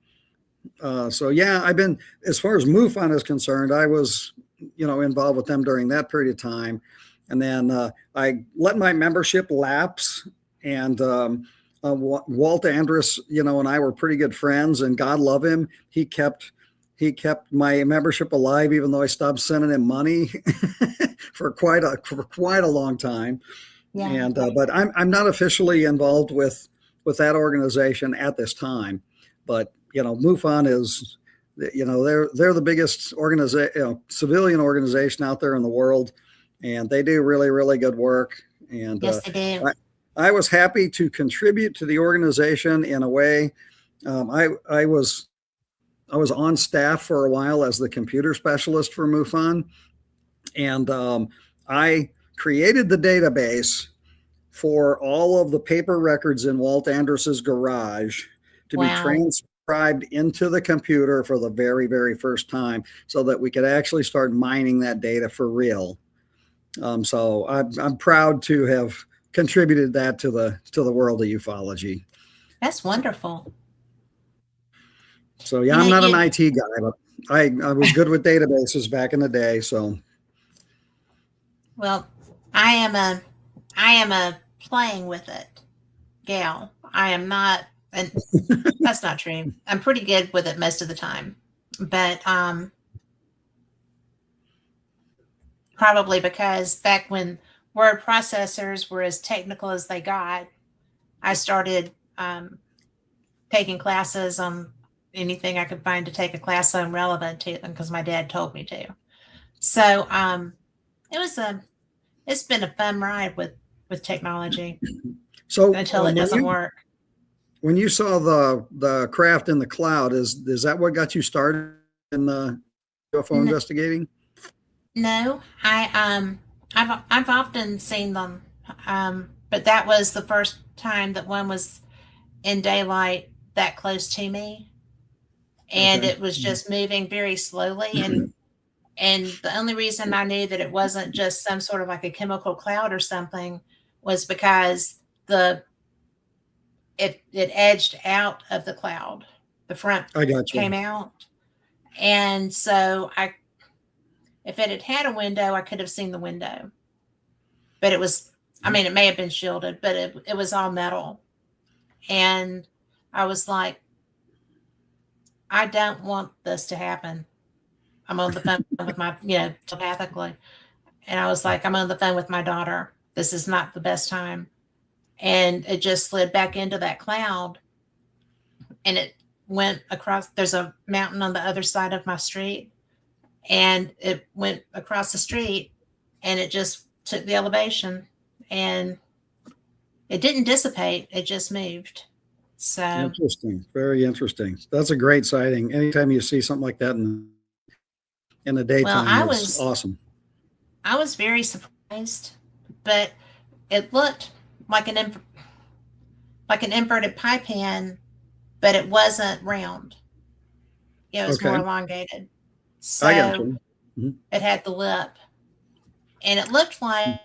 So yeah, I've been, as far as MUFON is concerned, I was, involved with them during that period of time. And then I let my membership lapse, and Walt Andrus, and I were pretty good friends, and God love him. He kept my membership alive, even though I stopped sending him money for quite a long time. Yeah. And but I'm not officially involved with that organization at this time. But MUFON is, they're the biggest civilian organization out there in the world, and they do really, really good work. And yes, they do. I was happy to contribute to the organization in a way. I was on staff for a while as the computer specialist for MUFON, and I created the database for all of the paper records in Walt Andrus's garage to be transcribed into the computer for the very, very first time, so that we could actually start mining that data for real. So I'm proud to have contributed that to the world of ufology. That's wonderful. So yeah, I'm not an IT guy, but I was good with databases back in the day. So, well, I am a playing with it gal. I am not, and that's not true. I'm pretty good with it most of the time, but probably because back when word processors were as technical as they got, I started taking classes on anything I could find to take a class on relevant to them, because my dad told me to. So it's been a fun ride with technology. So until it doesn't work. When you saw the craft in the cloud, is that what got you started in the UFO investigating? No, I I've often seen them, but that was the first time that one was in daylight that close to me, and Okay. it was just moving very slowly. And the only reason I knew that it wasn't just some sort of like a chemical cloud or something was because the it edged out of the cloud. The front I got came you. out, and so I if it had had a window, I could have seen the window. But it was, I mean, it may have been shielded, but it was all metal. And I was like, I don't want this to happen. I'm on the phone with my, telepathically. And I was like, I'm on the phone with my daughter. This is not the best time. And it just slid back into that cloud, and it went across. There's a mountain on the other side of my street, and it went across the street, and it just took the elevation, and it didn't dissipate. It just moved. So, Interesting. Very interesting. That's a great sighting. Anytime you see something like that in the well, daytime, it's awesome. I was very surprised, but it looked like like an inverted pie pan, but it wasn't round. It was more Okay. elongated. I got So you. Mhm. it had the lip, and it looked like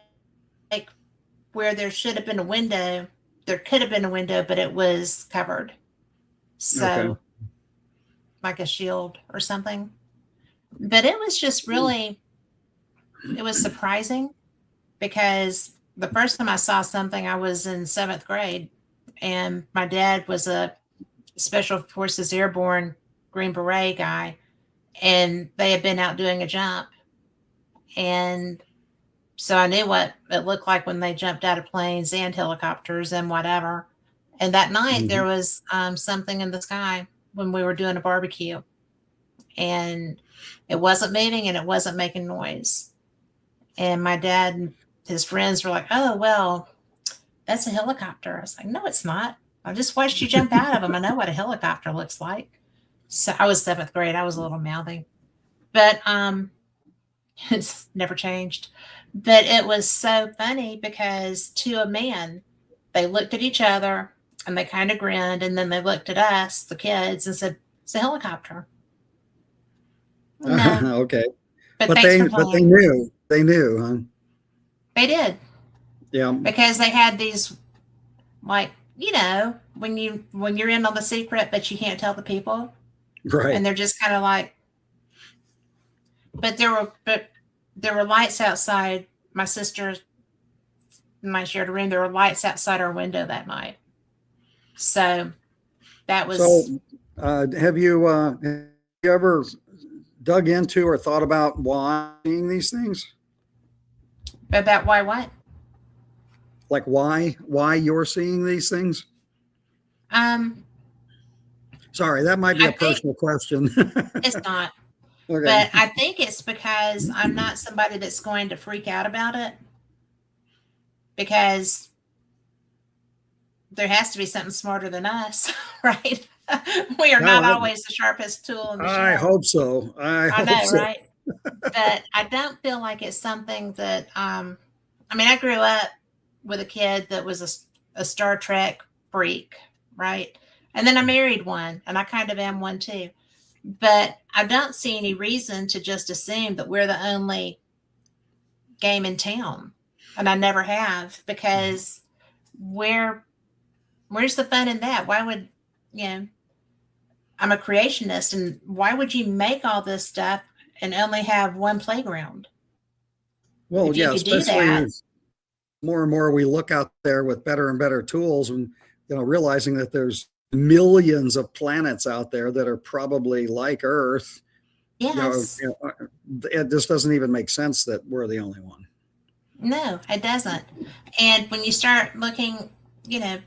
where there should have been a window, there could have been a window, but it was covered. Okay. So, like a shield or something. But it was just really, it was surprising because the first time I saw something, I was in seventh grade, and my dad was a Special Forces Airborne Green Beret guy, and they had been out doing a jump. And so I knew what it looked like when they jumped out of planes and helicopters and whatever. And that night there Mhm. was something in the sky when we were doing a barbecue, and it wasn't moving and it wasn't making noise. And my dad and his friends were like, "Oh, well, that's a helicopter." I was like, "No, it's not. I just watched you jump out of them. I know what a helicopter looks like." So I was seventh grade. I was a little mouthy, but it's never changed. But it was so funny because to a man, they looked at each other and they kind of grinned, and then they looked at us, the kids, and said, "It's a helicopter." No, Okay. but But thanks they for but they playing. knew. They knew, huh? They did, Yeah. because they had these, like, when you're in on the secret, but you can't tell the people, Right. and they're just kind of like. But there were lights outside. My sister and I shared a room. There were lights outside our window that night. So that was So, have you ever dug into or thought about why seeing these things? about why what? Like why you're seeing these things? Um, Sorry, that might be I a think personal question. it's not, Okay. but I think it's because I'm not somebody that's going to freak out about it, because there has to be something smarter than us, right? We are Well, not always the sharpest tool in the I shed. hope so. I I hope know, so. right? But I don't feel like it's something that I mean, I grew up with a kid that was a Star Trek freak, right? And then I married one, and I kind of am one too. But I don't see any reason to just assume that we're the only game in town. And I never have, because where where's the fun in that? Why would, you know, I'm a creationist, and why would you make all this stuff and only have one playground? Well, If you yeah, could do especially that, as more and more we look out there with better and better tools, and realizing that there's millions of planets out there that are probably like Earth. yes. It just doesn't even make sense that we're the only one. No, it doesn't. And when you start looking, you know,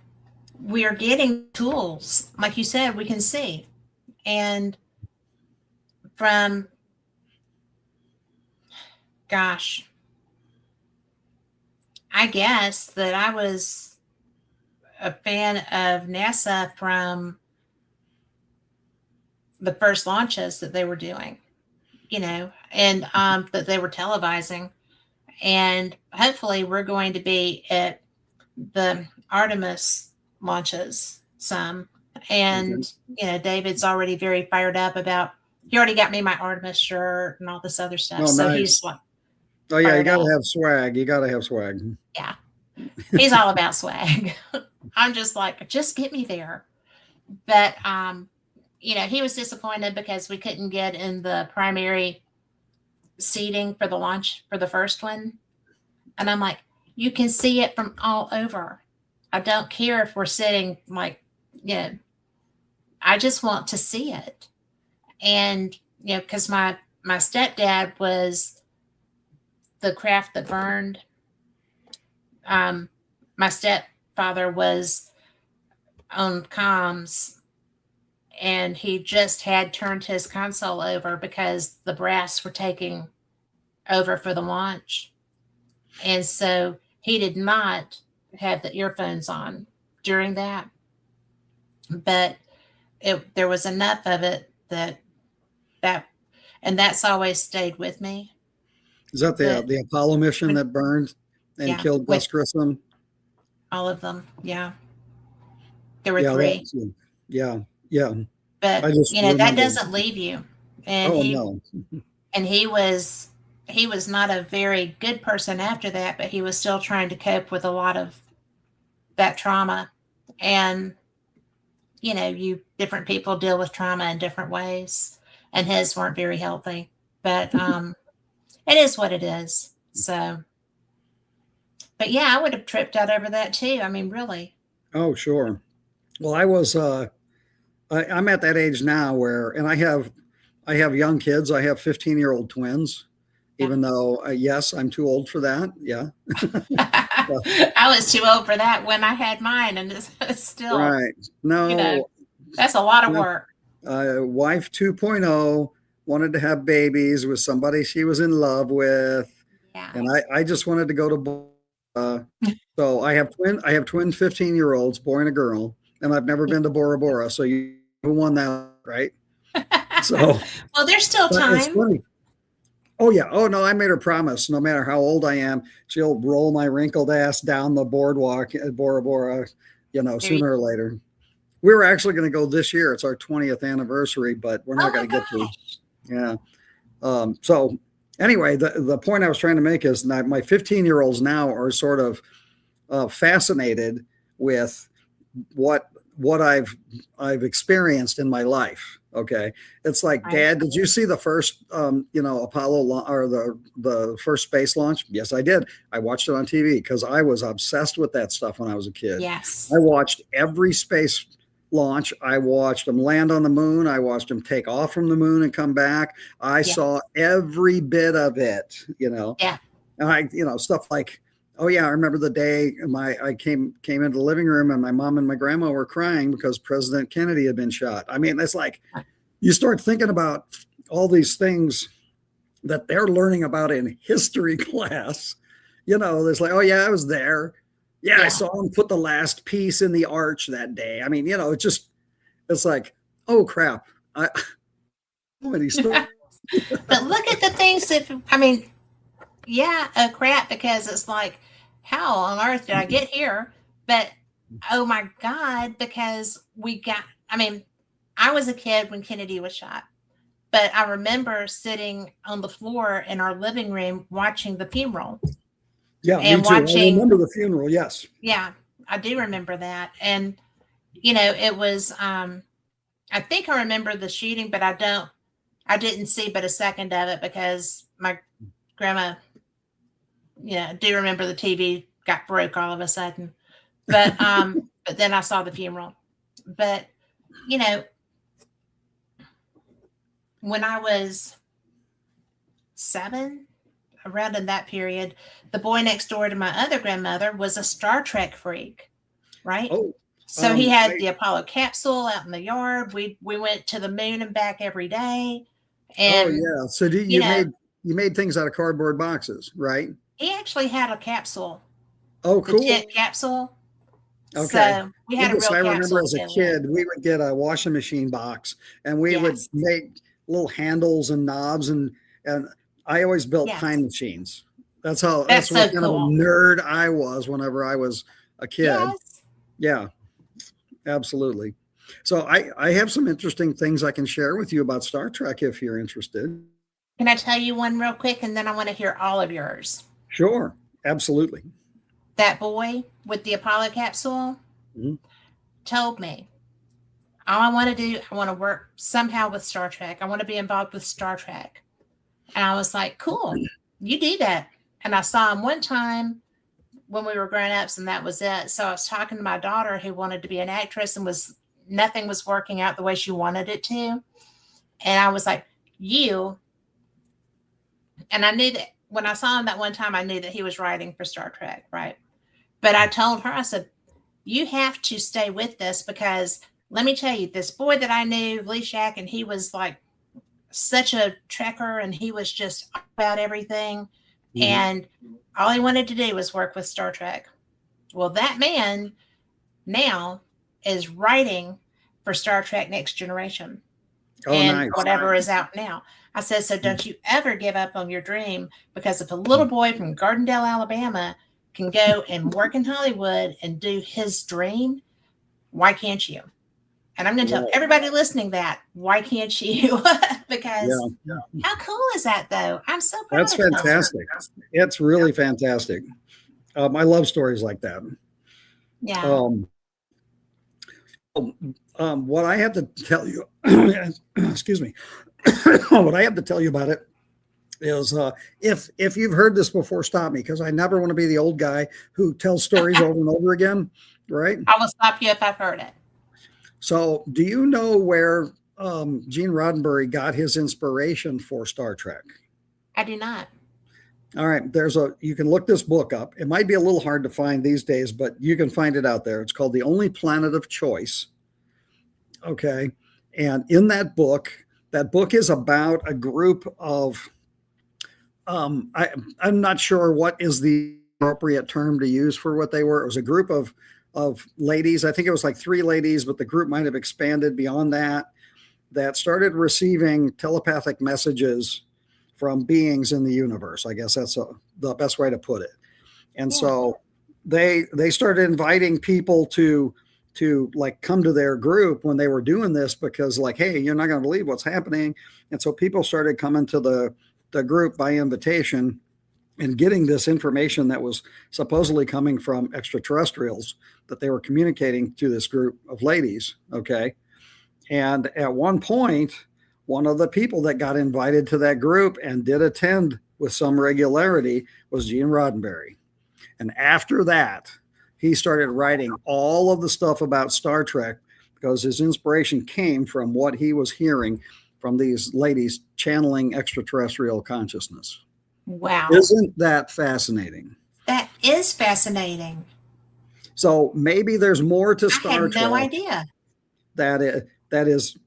we are getting tools. Like you said, we can see. And from, gosh, I guess that I was a fan of NASA from the first launches that they were doing, and that they were televising. And hopefully we're going to be at the Artemis launches some. And, David's already very fired up about, he already got me my Artemis shirt and all this other stuff. Oh, so nice. he's like, oh yeah, you fired got to up. have swag. You got to have swag. Yeah. He's all about swag. I'm just like, just get me there. But, he was disappointed because we couldn't get in the primary seating for the launch for the first one. And I'm like, you can see it from all over. I don't care if we're sitting like, I just want to see it. And, because my stepdad was the craft that burned. My stepfather was on comms, and he just had turned his console over because the brass were taking over for the launch. And so he did not have the earphones on during that. But there was enough of it that and that's always stayed with me. Is that the Apollo mission that burned and killed Gus Grissom? All of them, yeah. There were 3. Yeah. But that doesn't leave you. And no. And he was not a very good person after that, but he was still trying to cope with a lot of that trauma. And different people deal with trauma in different ways, and his weren't very healthy. But it is what it is. So, but yeah, I would have tripped out over that too. I mean, really. Oh, sure. Well, I was. I'm at that age now where, and I have young kids. I have 15-year-old twins. Even though, yes, I'm too old for that. Yeah. I was too old for that when I had mine, and it's still right. No, that's a lot of work. Wife 2.0 wanted to have babies with somebody she was in love with, and I just wanted to go to. So I have twin 15-year-olds, boy and a girl, and I've never been to Bora Bora. So you won that, right? So well, there's still time. Oh, yeah. Oh, no, I made her promise. No matter how old I am, she'll roll my wrinkled ass down the boardwalk at Bora Bora, sooner or later. We were actually going to go this year. It's our 20th anniversary, but we're not going to get to. Yeah. So anyway, the point I was trying to make is that my 15-year-olds now are sort of fascinated with what I've experienced in my life. Okay. It's like, right. Dad, did you see the first, Apollo or the first space launch? Yes, I did. I watched it on TV because I was obsessed with that stuff when I was a kid. Yes. I watched every space launch. I watched them land on the moon. I watched them take off from the moon and come back. I saw every bit of it, Yeah. And stuff like, oh yeah, I remember the day I came into the living room and my mom and my grandma were crying because President Kennedy had been shot. I mean, it's like you start thinking about all these things that they're learning about in history class. There's like, oh yeah, I was there. Yeah, I saw him put the last piece in the arch that day. I mean, it's like, oh crap. Many stories. But look at the things crap, because it's like, how on earth did I get here? But oh my God, because I was a kid when Kennedy was shot, but I remember sitting on the floor in our living room watching the funeral. Yeah, and me too. I remember the funeral. Yes. Yeah, I do remember that. And, it was, I think I remember the shooting, but I didn't see but a second of it because my grandma, I do remember the TV got broke all of a sudden, but but then I saw the funeral. But when I was 7, around in that period, the boy next door to my other grandmother was a Star Trek freak, right? Oh, so he had the Apollo capsule out in the yard. We went to the moon and back every day. And, oh yeah. So you made things out of cardboard boxes, right? He actually had a capsule. Oh, cool. The jet capsule. Okay. So we had a real capsule. I remember as a kid, we would get a washing machine box and we would make little handles and knobs and I always built time machines. That's That's what so kind of a cool. nerd I was whenever I was a kid. Yes. Yeah, absolutely. So I have some interesting things I can share with you about Star Trek if you're interested. Can I tell you one real quick, and then I want to hear all of yours? Sure, absolutely. That boy with the Apollo capsule Mhm. told me, all I want to do, I want to work somehow with Star Trek. I want to be involved with Star Trek. And I was like, cool, you do that. And I saw him one time when we were grown ups, and that was it. So I was talking to my daughter who wanted to be an actress, and nothing was working out the way she wanted it to. And I was like, and I knew that when I saw him that one time, I knew that he was writing for Star Trek, right? But I told her, I said, you have to stay with this, because let me tell you, this boy that I knew, Lee Shack, and he was like such a trekker, and he was just about everything. Mhm. And all he wanted to do was work with Star Trek. Well, that man now is writing for Star Trek Next Generation Oh, and nice. whatever is out now. I said, so don't you ever give up on your dream, because if a little boy from Gardendale, Alabama can go and work in Hollywood and do his dream, why can't you? And I'm going to tell everybody listening that, why can't you? Because how cool is that, though? I'm so proud That's of him. fantastic. It's really fantastic. I love stories like that. Yeah. What I have to tell you, excuse me, what I have to tell you about it is, if you've heard this before, stop me, because I never want to be the old guy who tells stories over and over again, right? I will stop you if I've heard it. So, do you know where Gene Roddenberry got his inspiration for Star Trek? I do not. All right, you can look this book up. It might be a little hard to find these days, but you can find it out there. It's called The Only Planet of Choice. Okay. And in that book is about a group of, I'm not sure what is the appropriate term to use for what they were. It was a group of ladies. I think it was like 3 ladies, but the group might have expanded beyond that started receiving telepathic messages from beings in the universe. I guess that's the best way to put it. And so they started inviting people to like come to their group when they were doing this, because like, hey, you're not going to believe what's happening. And so people started coming to the group by invitation and getting this information that was supposedly coming from extraterrestrials that they were communicating to this group of ladies. Okay. And at one point, one of the people that got invited to that group and did attend with some regularity was Gene Roddenberry. And after that, he started writing all of the stuff about Star Trek, because his inspiration came from what he was hearing from these ladies channeling extraterrestrial consciousness. Wow. Isn't that fascinating? That is fascinating. So maybe there's more to Star Trek. I had no idea. That is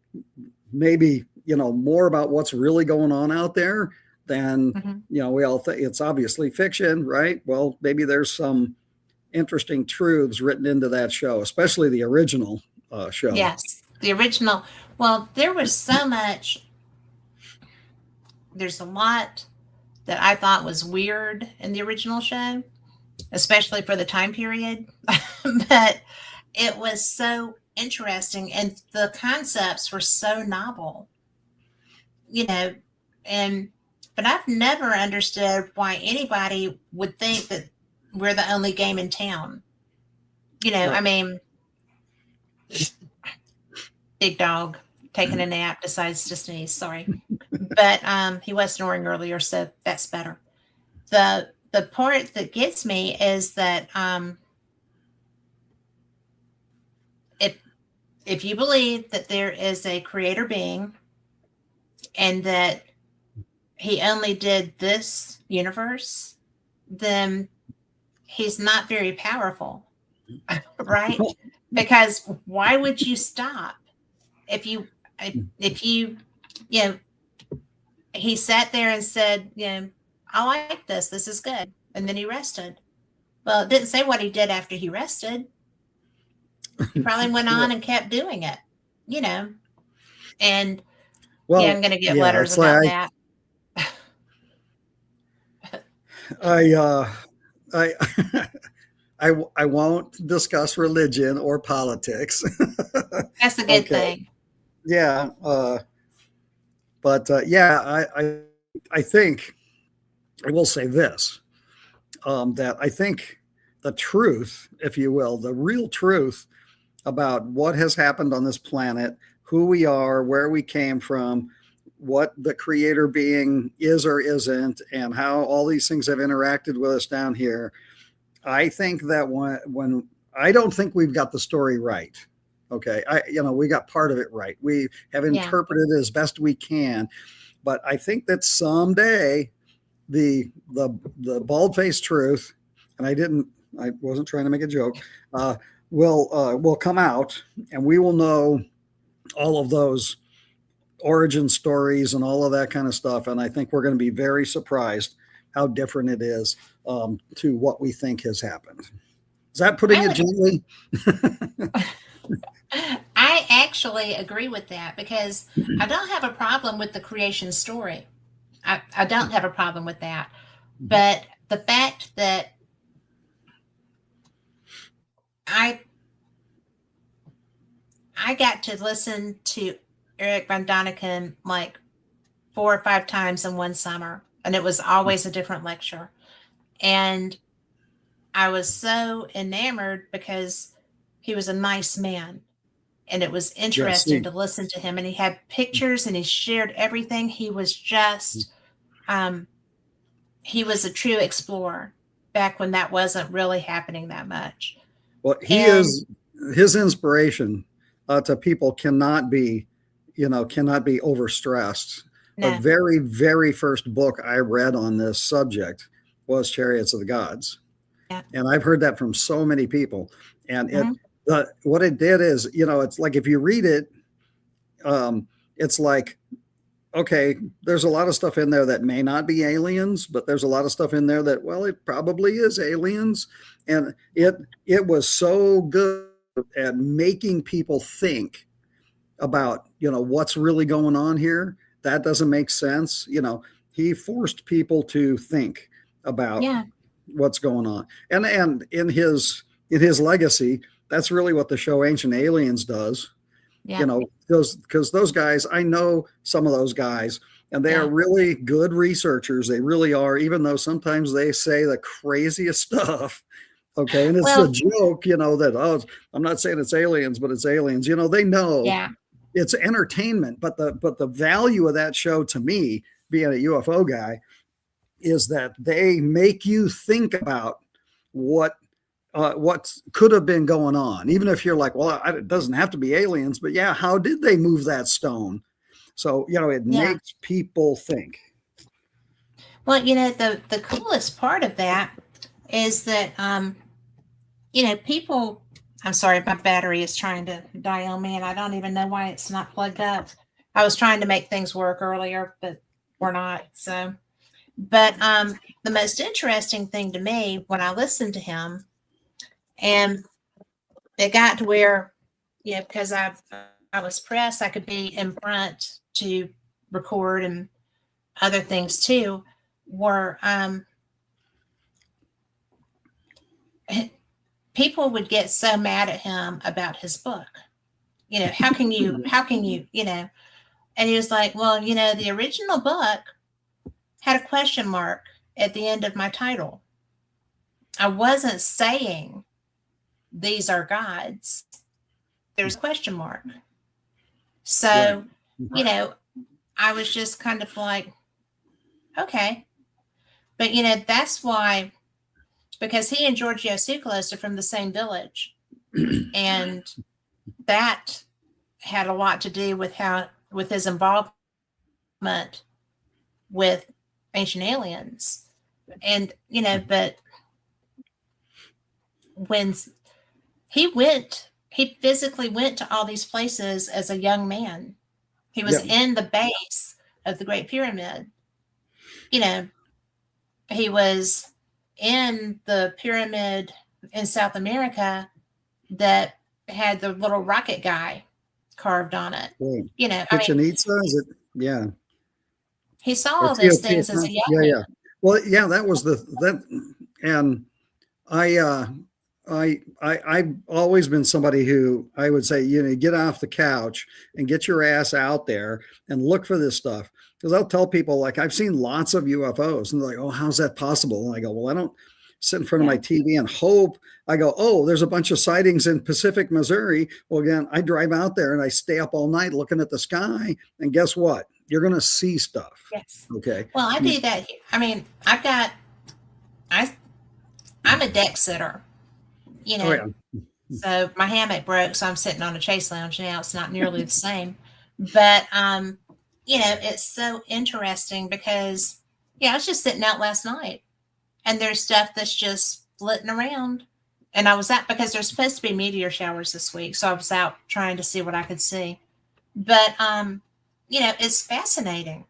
maybe, more about what's really going on out there than, we all think it's obviously fiction, right? Well, maybe there's some interesting truths written into that show, especially the original show. Yes, the original. Well, there was so much. There's a lot that I thought was weird in the original show, especially for the time period. But it was so interesting, and the concepts were so novel, but I've never understood why anybody would think that we're the only game in town. I mean, big dog taking a nap decides to sneeze. Sorry. But he was snoring earlier, so that's better. The part that gets me is that if you believe that there is a creator being and that he only did this universe, then he's not very powerful, right? Because why would you stop if you he sat there and said, I like this. This is good. And then he rested. Well, it didn't say what he did after he rested. He probably went on and kept doing it, And I'm going to get letters about that. I I I won't discuss religion or politics. That's a good Okay. thing. Yeah. But yeah, I think I will say this, that I think the truth, if you will, the real truth about what has happened on this planet, who we are, where we came from, what the creator being is or isn't, and how all these things have interacted with us down here. I think that when I don't think we've got the story right. Okay, we got part of it right. We have Yeah. interpreted it as best we can, but I think that someday the bald faced truth, and I wasn't trying to make a joke, will come out, and we will know all of those origin stories and all of that kind of stuff. And I think we're going to be very surprised how different it is, to what we think has happened. Is that putting it gently? I actually agree with that because I don't have a problem with the creation story. I don't have a problem with that. But the fact that I got to listen to Eric Von Daniken like 4 or 5 times in one summer, and it was always a different lecture. And I was so enamored because he was a nice man. And it was interesting to listen to him. And he had pictures and he shared everything. He was just, he was a true explorer back when that wasn't really happening that much. Well, his inspiration to people cannot be overstressed. No. The very, very first book I read on this subject was Chariots of the Gods. Yeah. And I've heard that from so many people. And what it did is, it's like if you read it, it's like, okay, there's a lot of stuff in there that may not be aliens, but there's a lot of stuff in there that, well, it probably is aliens. And it was so good at making people think about, what's really going on here. That doesn't make sense. He forced people to think about what's going on. And in his legacy, that's really what the show Ancient Aliens does. Yeah. Because those guys, I know some of those guys, and they are really good researchers. They really are, even though sometimes they say the craziest stuff. Okay. And it's a joke, that, I'm not saying it's aliens, but it's aliens. They know it's entertainment, but the value of that show to me, being a UFO guy, is that they make you think about what could have been going on, even if you're like, well, it doesn't have to be aliens, but how did they move that stone? So, it makes people think. Well, the coolest part of that is that, people, I'm sorry, my battery is trying to die on me and I don't even know why it's not plugged up. I was trying to make things work earlier, but we're not. So, but the most interesting thing to me when I listened to him, and it got to where, because I was pressed, I could be in front to record and other things too, were people would get so mad at him about his book. How can you, and he was like, well, the original book had a question mark at the end of my title. I wasn't saying these are gods. There's a question mark. So, I was just kind of like, okay. But, that's why, because he and Giorgio Tsoukalos are from the same village. And that had a lot to do with his involvement with Ancient Aliens. And, but when he physically went to all these places as a young man. He was in the base of the Great Pyramid. He was in the pyramid in South America that had the little rocket guy carved on it. Chichen Itza, is it? Yeah. He saw all those things as a young man. Well, yeah, that was and I, I've always been somebody who I would say, get off the couch and get your ass out there and look for this stuff. Because I'll tell people, like, I've seen lots of UFOs, and they're like, oh, how's that possible? And I go, well, I don't sit in front of my TV and hope. I go, oh, there's a bunch of sightings in Pacific, Missouri. Well, again, I drive out there and I stay up all night looking at the sky. And guess what? You're going to see stuff. Yes. Okay. Well, I do that. I mean, I'm a deck sitter, Oh, yeah. so my hammock broke, so I'm sitting on a chase lounge now. It's not nearly the same, but it's so interesting because I was just sitting out last night, and there's stuff that's just flitting around, and I was out because there's supposed to be meteor showers this week, so I was out trying to see what I could see, but it's fascinating.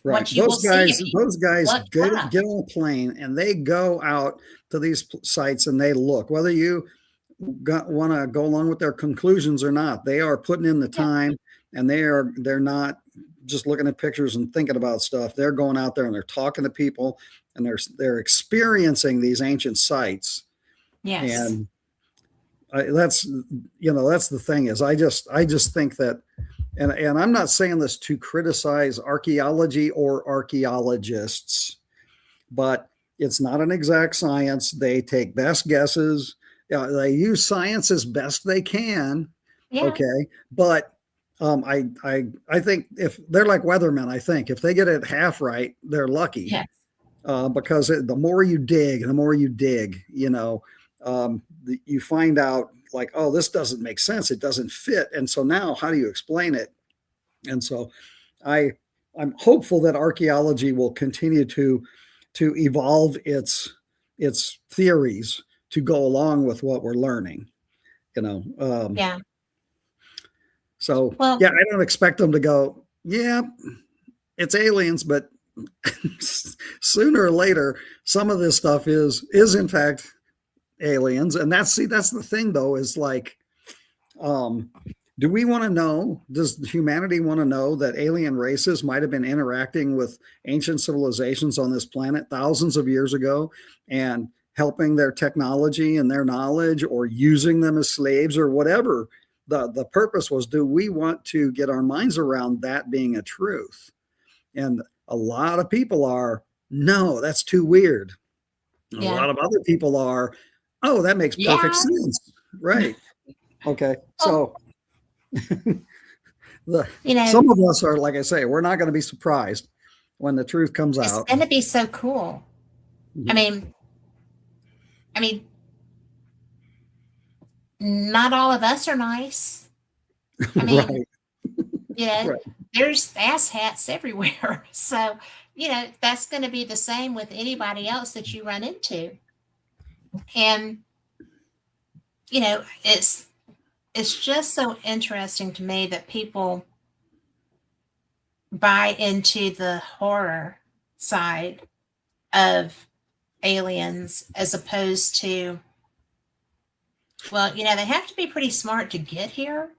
Right. Those guys get on a plane and they go out to these sites and they look, whether you want to go along with their conclusions or not. They are putting in the time, and they're not just looking at pictures and thinking about stuff. They're going out there and they're talking to people, and they're experiencing these ancient sites. Yes. And that's the thing is, I just think that, and I'm not saying this to criticize archaeology or archaeologists, but it's not an exact science. They take best guesses. They use science as best they can. Yeah. Okay. But I think if they're like weathermen, I think if they get it half right, they're lucky. Yes. Because the more you dig, you find out, like, oh, this doesn't make sense. It doesn't fit. And so now how do you explain it? And so I'm hopeful that archaeology will continue to evolve its theories to go along with what we're learning, Yeah. So, I don't expect them to go, yeah, it's aliens, but sooner or later, some of this stuff is in fact aliens. And that's the thing, though, is like, do we want to know, does humanity want to know that alien races might have been interacting with ancient civilizations on this planet thousands of years ago and helping their technology and their knowledge, or using them as slaves, or whatever the purpose was? Do we want to get our minds around that being a truth? And a lot of people are, no, that's too weird. A lot of other people are, oh, that makes perfect sense. Right. Okay. So some of us are, like I say, we're not going to be surprised when the truth comes out. It's going to be so cool. I mean, not all of us are nice. I mean, right. There's asshats everywhere. So, that's going to be the same with anybody else that you run into. And, it's just so interesting to me that people buy into the horror side of aliens as opposed to, they have to be pretty smart to get here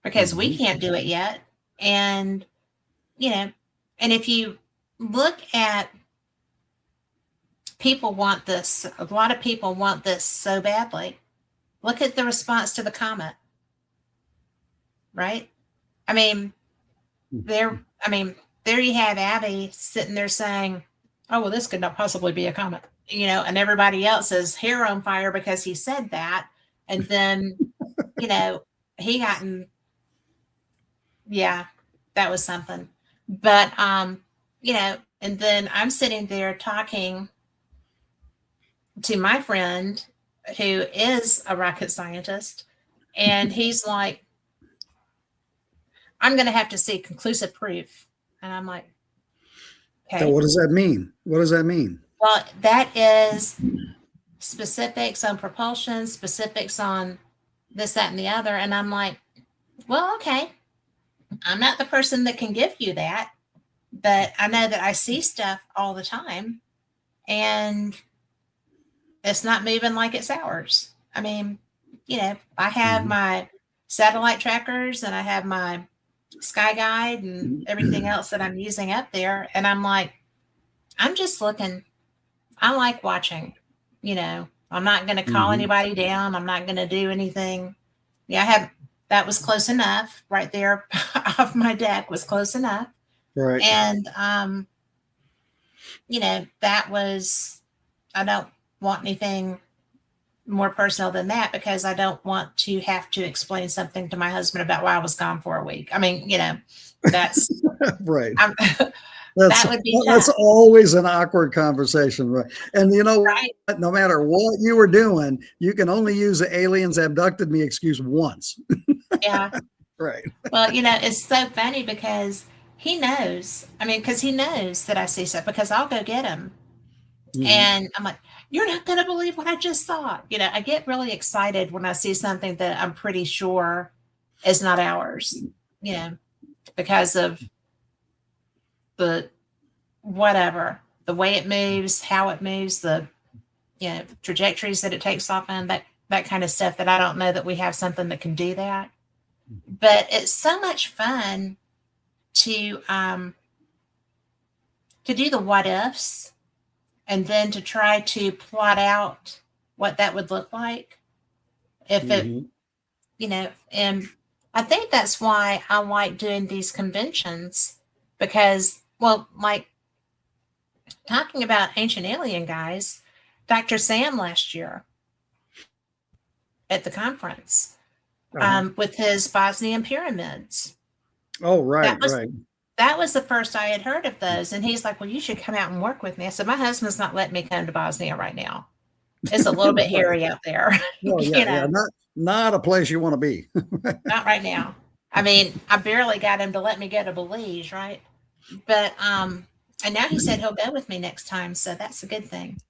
because we can't do it yet. And, and if you look at people want this, a lot of people want this so badly. Look at the response to the comet, right? I mean, there you have Abby sitting there saying, oh, well, this could not possibly be a comet, and everybody else is hair on fire because he said that. And then, he got that was something. But, and then I'm sitting there talking to my friend who is a rocket scientist, and he's like, I'm going to have to see conclusive proof. And I'm like, okay. So what does that mean? Well, that is specifics on propulsion, specifics on this, that, and the other. And I'm like, well, okay. I'm not the person that can give you that, but I know that I see stuff all the time, and it's not moving like it's ours. I mean, I have my satellite trackers, and I have my Sky Guide and everything else that I'm using up there. And I'm like, I'm just looking. I like watching, I'm not going to call anybody down. I'm not going to do anything. Yeah, that was close enough right there off my deck was close enough. Right. And, that was, I don't want anything more personal than that because I don't want to have to explain something to my husband about why I was gone for a week. I mean, that's right. That would be that's always an awkward conversation, right? And right? no matter what you were doing, you can only use the aliens abducted me excuse once. Yeah. Right. Well, it's so funny because he knows. I mean, because he knows that I see stuff because I'll go get him. And I'm like, you're not going to believe what I just saw. I get really excited when I see something that I'm pretty sure is not ours, because of the whatever, the way it moves, how it moves, the trajectories that it takes off in, that kind of stuff that I don't know that we have something that can do that. But it's so much fun to do the what ifs and then to try to plot out what that would look like if it, and I think that's why I like doing these conventions because, well, like talking about ancient alien guys, Dr. Sam last year at the conference with his Bosnian pyramids. Oh, right, right. That was the first I had heard of those. And he's like, well, you should come out and work with me. I said, my husband's not letting me come to Bosnia right now. It's a little bit hairy out there. Well, yeah, not a place you want to be. Not right now. I mean, I barely got him to let me go to Belize, right? But, and now he said he'll go with me next time. So that's a good thing.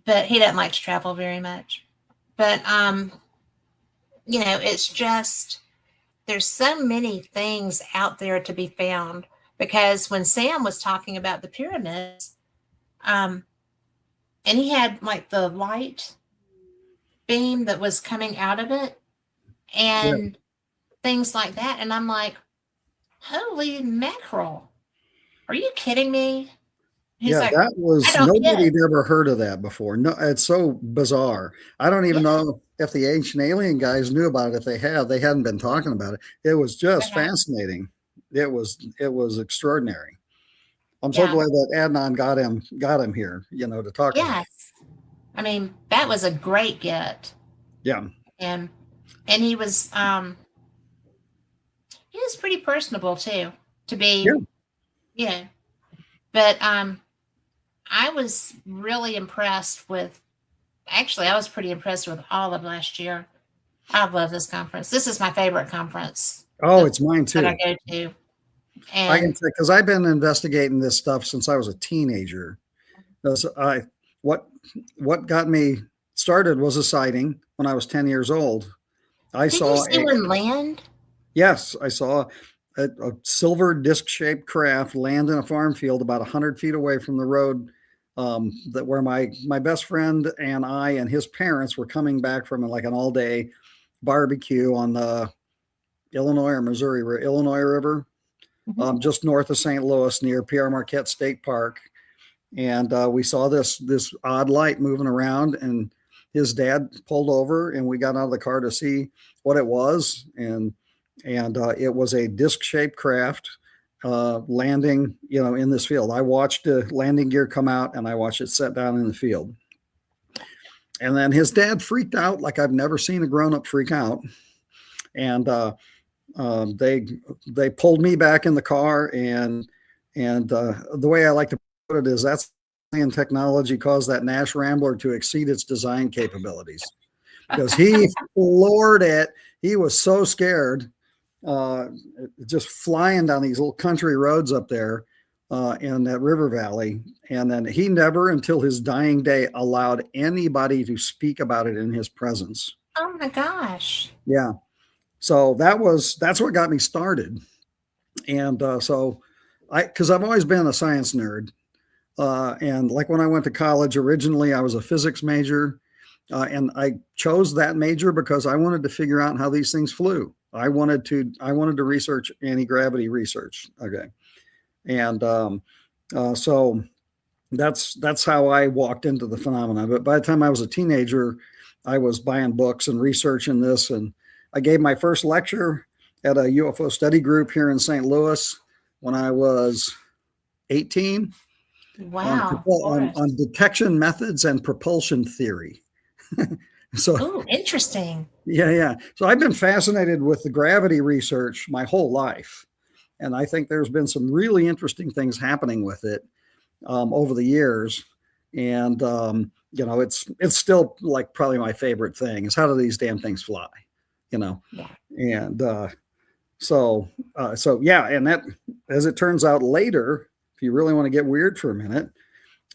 But he doesn't like to travel very much. But, it's just, there's so many things out there to be found. Because when Sam was talking about the pyramids, and he had like the light beam that was coming out of it and things like that. And I'm like, holy mackerel. Are you kidding me? He's like, that was, nobody'd ever heard of that before. No, it's so bizarre. I don't even know if the ancient alien guys knew about it. If they hadn't been talking about it. It was just fascinating. It was extraordinary. I'm so glad that Adnan got him here, to talk about. Yes. I mean, that was a great get. Yeah. And he was pretty personable too, to be, but I was really impressed with, actually, I was pretty impressed with all of last year. I love this conference. This is my favorite conference. Oh, it's mine too. That I go to. And I can say, because I've been investigating this stuff since I was a teenager. What got me started was a sighting when I was 10 years old. Did you see one land? Yes, I saw a silver disc-shaped craft land in a farm field about 100 feet away from the road where my best friend and I and his parents were coming back from like an all-day barbecue on the Illinois River, just north of St. Louis near Pierre Marquette State Park. And we saw this odd light moving around, and his dad pulled over, and we got out of the car to see what it was. And it was a disc-shaped craft landing, in this field. I watched the landing gear come out, and I watched it set down in the field. And then his dad freaked out like I've never seen a grown-up freak out. And they pulled me back in the car, and the way I like to put it is that's alien technology caused that Nash Rambler to exceed its design capabilities, because he floored it. He was so scared, just flying down these little country roads up there in that river valley. And then he never, until his dying day, allowed anybody to speak about it in his presence. Oh my gosh. Yeah. So that's what got me started. And because I've always been a science nerd. And like when I went to college, originally I was a physics major, and I chose that major because I wanted to figure out how these things flew. I wanted to research anti-gravity research. Okay. And so that's how I walked into the phenomenon. But by the time I was a teenager, I was buying books and researching this, and I gave my first lecture at a UFO study group here in St. Louis when I was 18 Wow. on detection methods and propulsion theory. So, Oh, interesting. yeah. So I've been fascinated with the gravity research my whole life. And I think there's been some really interesting things happening with it over the years. And, it's still like probably my favorite thing is how do these damn things fly, Yeah. And so yeah. And that, as it turns out later, if you really want to get weird for a minute,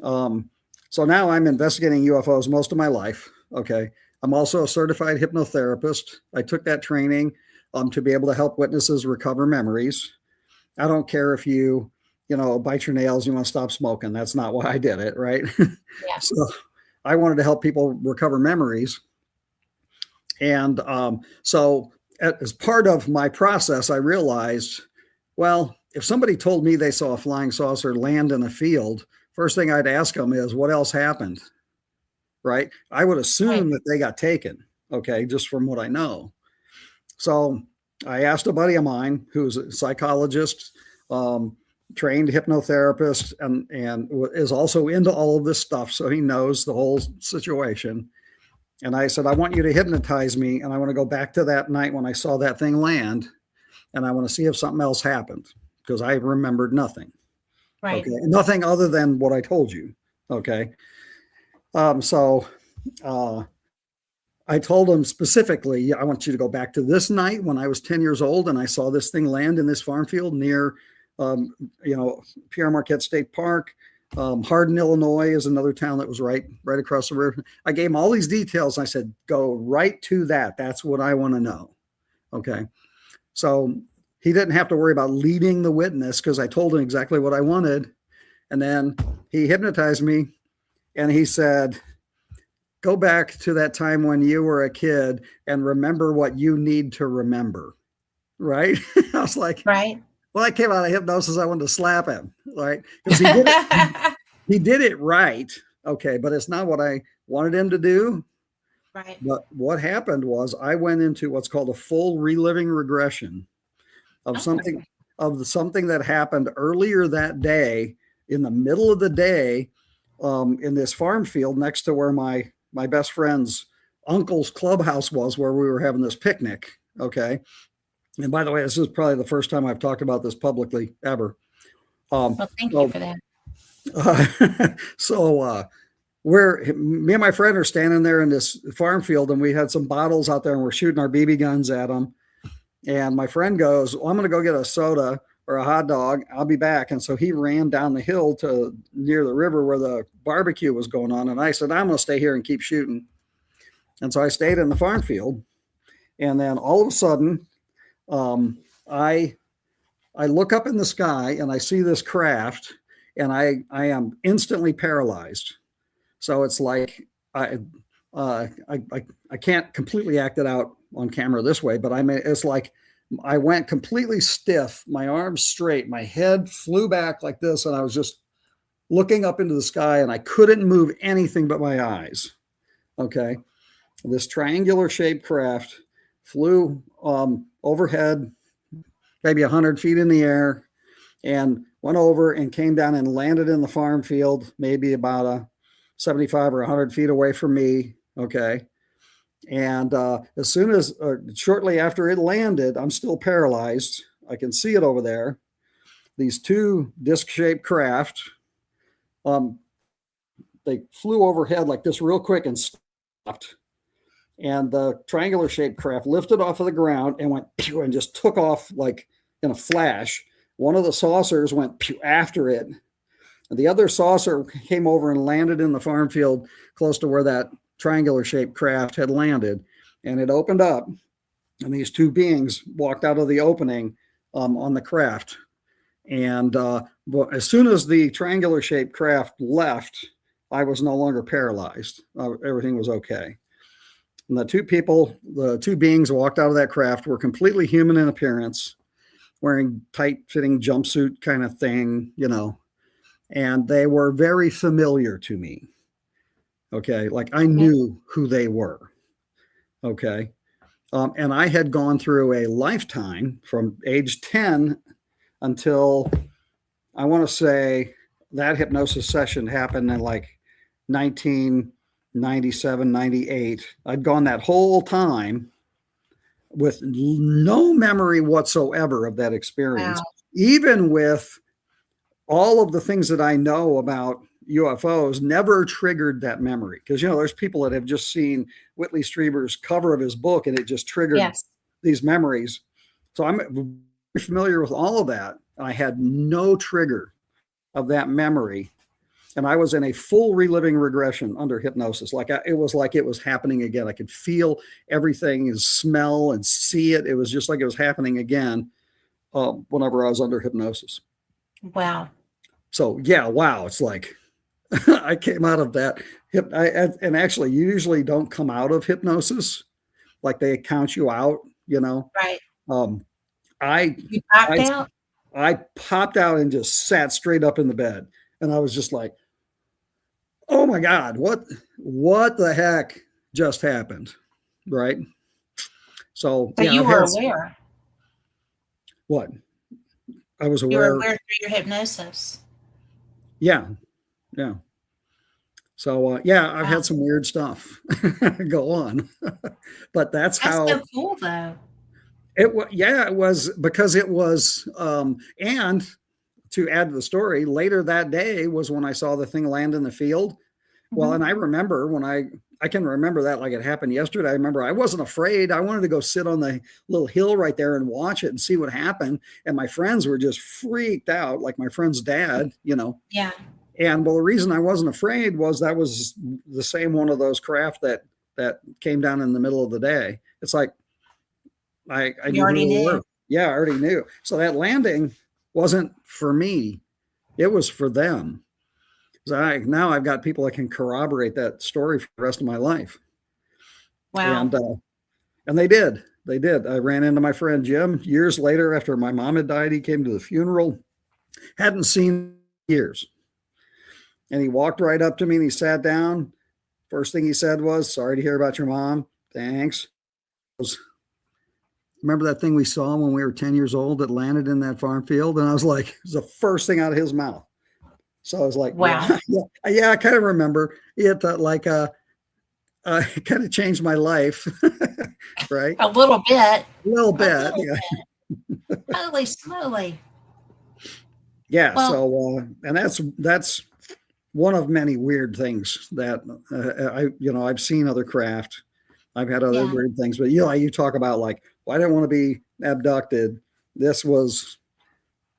so now I'm investigating UFOs most of my life. Okay. I'm also a certified hypnotherapist. I took that training to be able to help witnesses recover memories. I don't care if you bite your nails, you want to stop smoking. That's not why I did it, right? Yeah. So I wanted to help people recover memories. And so as part of my process, I realized, well, if somebody told me they saw a flying saucer land in a field, first thing I'd ask them is, what else happened? Right? I would assume that they got taken, okay, just from what I know. So I asked a buddy of mine who's a psychologist, trained hypnotherapist, and is also into all of this stuff. So he knows the whole situation. And I said, I want you to hypnotize me. And I want to go back to that night when I saw that thing land. And I want to see if something else happened because I remembered nothing. Right. Okay. Nothing other than what I told you. Okay. So I told him specifically, I want you to go back to this night when I was 10 years old and I saw this thing land in this farm field near, Pierre Marquette State Park. Hardin, Illinois is another town that was right across the river. I gave him all these details. And I said, go right to that. That's what I want to know. Okay. So he didn't have to worry about leading the witness because I told him exactly what I wanted. And then he hypnotized me and he said, go back to that time when you were a kid and remember what you need to remember. Right. I was like, right. Well, I came out of hypnosis. I wanted to slap him, right? Because he did it right. Okay. But it's not what I wanted him to do. Right. But what happened was I went into what's called a full reliving regression of something that happened earlier that day in the middle of the day in this farm field next to where my best friend's uncle's clubhouse was, where we were having this picnic. Okay. And by the way, this is probably the first time I've talked about this publicly ever. Well, thank you for that. Where me and my friend are standing there in this farm field and we had some bottles out there and we're shooting our BB guns at them. And my friend goes, well, I'm going to go get a soda or a hot dog. I'll be back. And so he ran down the hill to near the river where the barbecue was going on. And I said, I'm going to stay here and keep shooting. And so I stayed in the farm field. And then all of a sudden, I look up in the sky and I see this craft and I am instantly paralyzed. So it's like, I can't completely act it out on camera this way, but it's like I went completely stiff, my arms straight, my head flew back like this. And I was just looking up into the sky and I couldn't move anything but my eyes. Okay. This triangular shaped craft flew overhead, maybe 100 feet in the air, and went over and came down and landed in the farm field, maybe about 75 or 100 feet away from me. Okay. And as soon as shortly after it landed, I'm still paralyzed. I can see it over there. These two disc-shaped craft, they flew overhead like this real quick and stopped. And the triangular shaped craft lifted off of the ground and went pew and just took off like in a flash. One of the saucers went pew after it. And the other saucer came over and landed in the farm field close to where that triangular shaped craft had landed. And it opened up and these two beings walked out of the opening on the craft. And but as soon as the triangular shaped craft left, I was no longer paralyzed. Everything was okay. And the two beings walked out of that craft were completely human in appearance, wearing tight fitting jumpsuit kind of thing, and they were very familiar to me. Okay. Like I knew who they were. Okay. And I had gone through a lifetime from age 10 until I want to say that hypnosis session happened in like 1997, 98. I'd gone that whole time with no memory whatsoever of that experience, Wow. even with all of the things that I know about UFOs never triggered that memory. Because, there's people that have just seen Whitley Strieber's cover of his book and it just triggered Yes. these memories. So I'm very familiar with all of that. And I had no trigger of that memory. And I was in a full reliving regression under hypnosis. It was happening again. I could feel everything and smell and see it. It was just like it was happening again whenever I was under hypnosis. Wow. So yeah, wow. It's like I came out of that. And actually, you usually don't come out of hypnosis. Like they count you out, Right. You popped out? I popped out and just sat straight up in the bed. And I was just like, oh my God, what the heck just happened? Right. So So yeah, you were aware. What? I was You were aware. aware through your hypnosis. Yeah. Yeah. So yeah, I've Wow. had some weird stuff go on, but that's That's how so cool, though. it was. Yeah, it was because it was. And to add to the story, later that day was when I saw the thing land in the field. Well, Mhm. and I remember when I can remember that like it happened yesterday. I remember I wasn't afraid. I wanted to go sit on the little hill right there and watch it and see what happened. And my friends were just freaked out, like my friend's dad, Yeah. And well, the reason I wasn't afraid was that was the same one of those craft that came down in the middle of the day. It's like I You knew who already they knew. were. Yeah, I already knew. So that landing wasn't for me. It was for them. So now I've got people that can corroborate that story for the rest of my life. Wow. And they did. They did. I ran into my friend Jim years later after my mom had died. He came to the funeral, hadn't seen him in years. And he walked right up to me and he sat down. First thing he said was, "Sorry to hear about your mom. Thanks." Remember that thing we saw when we were 10 years old that landed in that farm field? And I was like, it was the first thing out of his mouth. So I was like, Wow. yeah, I kind of remember it. It kind of changed my life, right? A little bit. A little bit, little yeah. bit. Holy smoly. Yeah. Well- So, and that's one of many weird things that I've seen other craft. I've had other Yeah. weird things, but you talk about like, well, I didn't want to be abducted. This was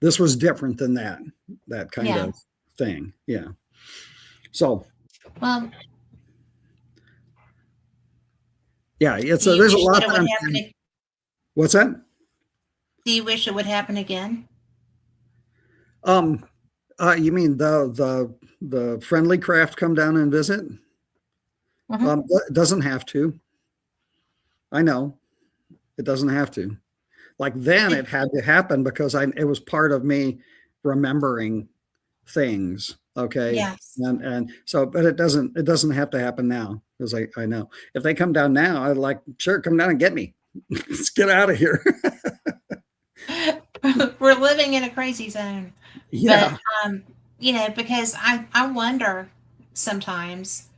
different than that kind Yeah. of thing. Yeah. So Well, yeah, do you there's a wish lot. that it would happen ag- What's that? Do you wish it would happen again? You mean the friendly craft come down and visit? Mhm. It doesn't have to. I know it doesn't have to. Like then it had to happen because it was part of me remembering things. Okay. Yes. And so, but it doesn't have to happen now because I know if they come down now, I'd like, sure, come down and get me. Let's get out of here. We're living in a crazy zone. Yeah. But because I wonder sometimes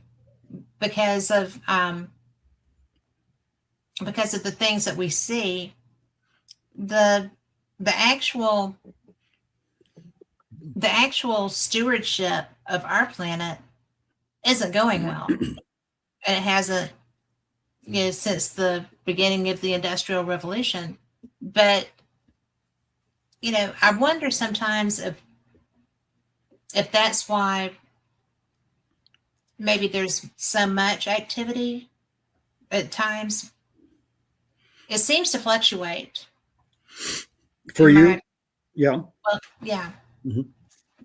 because of the things that we see, the actual stewardship of our planet isn't going well. And it hasn't, since the beginning of the Industrial Revolution. But I wonder sometimes if that's why maybe there's so much activity at times. It seems to fluctuate. For you. Yeah. Well, yeah. Mhm.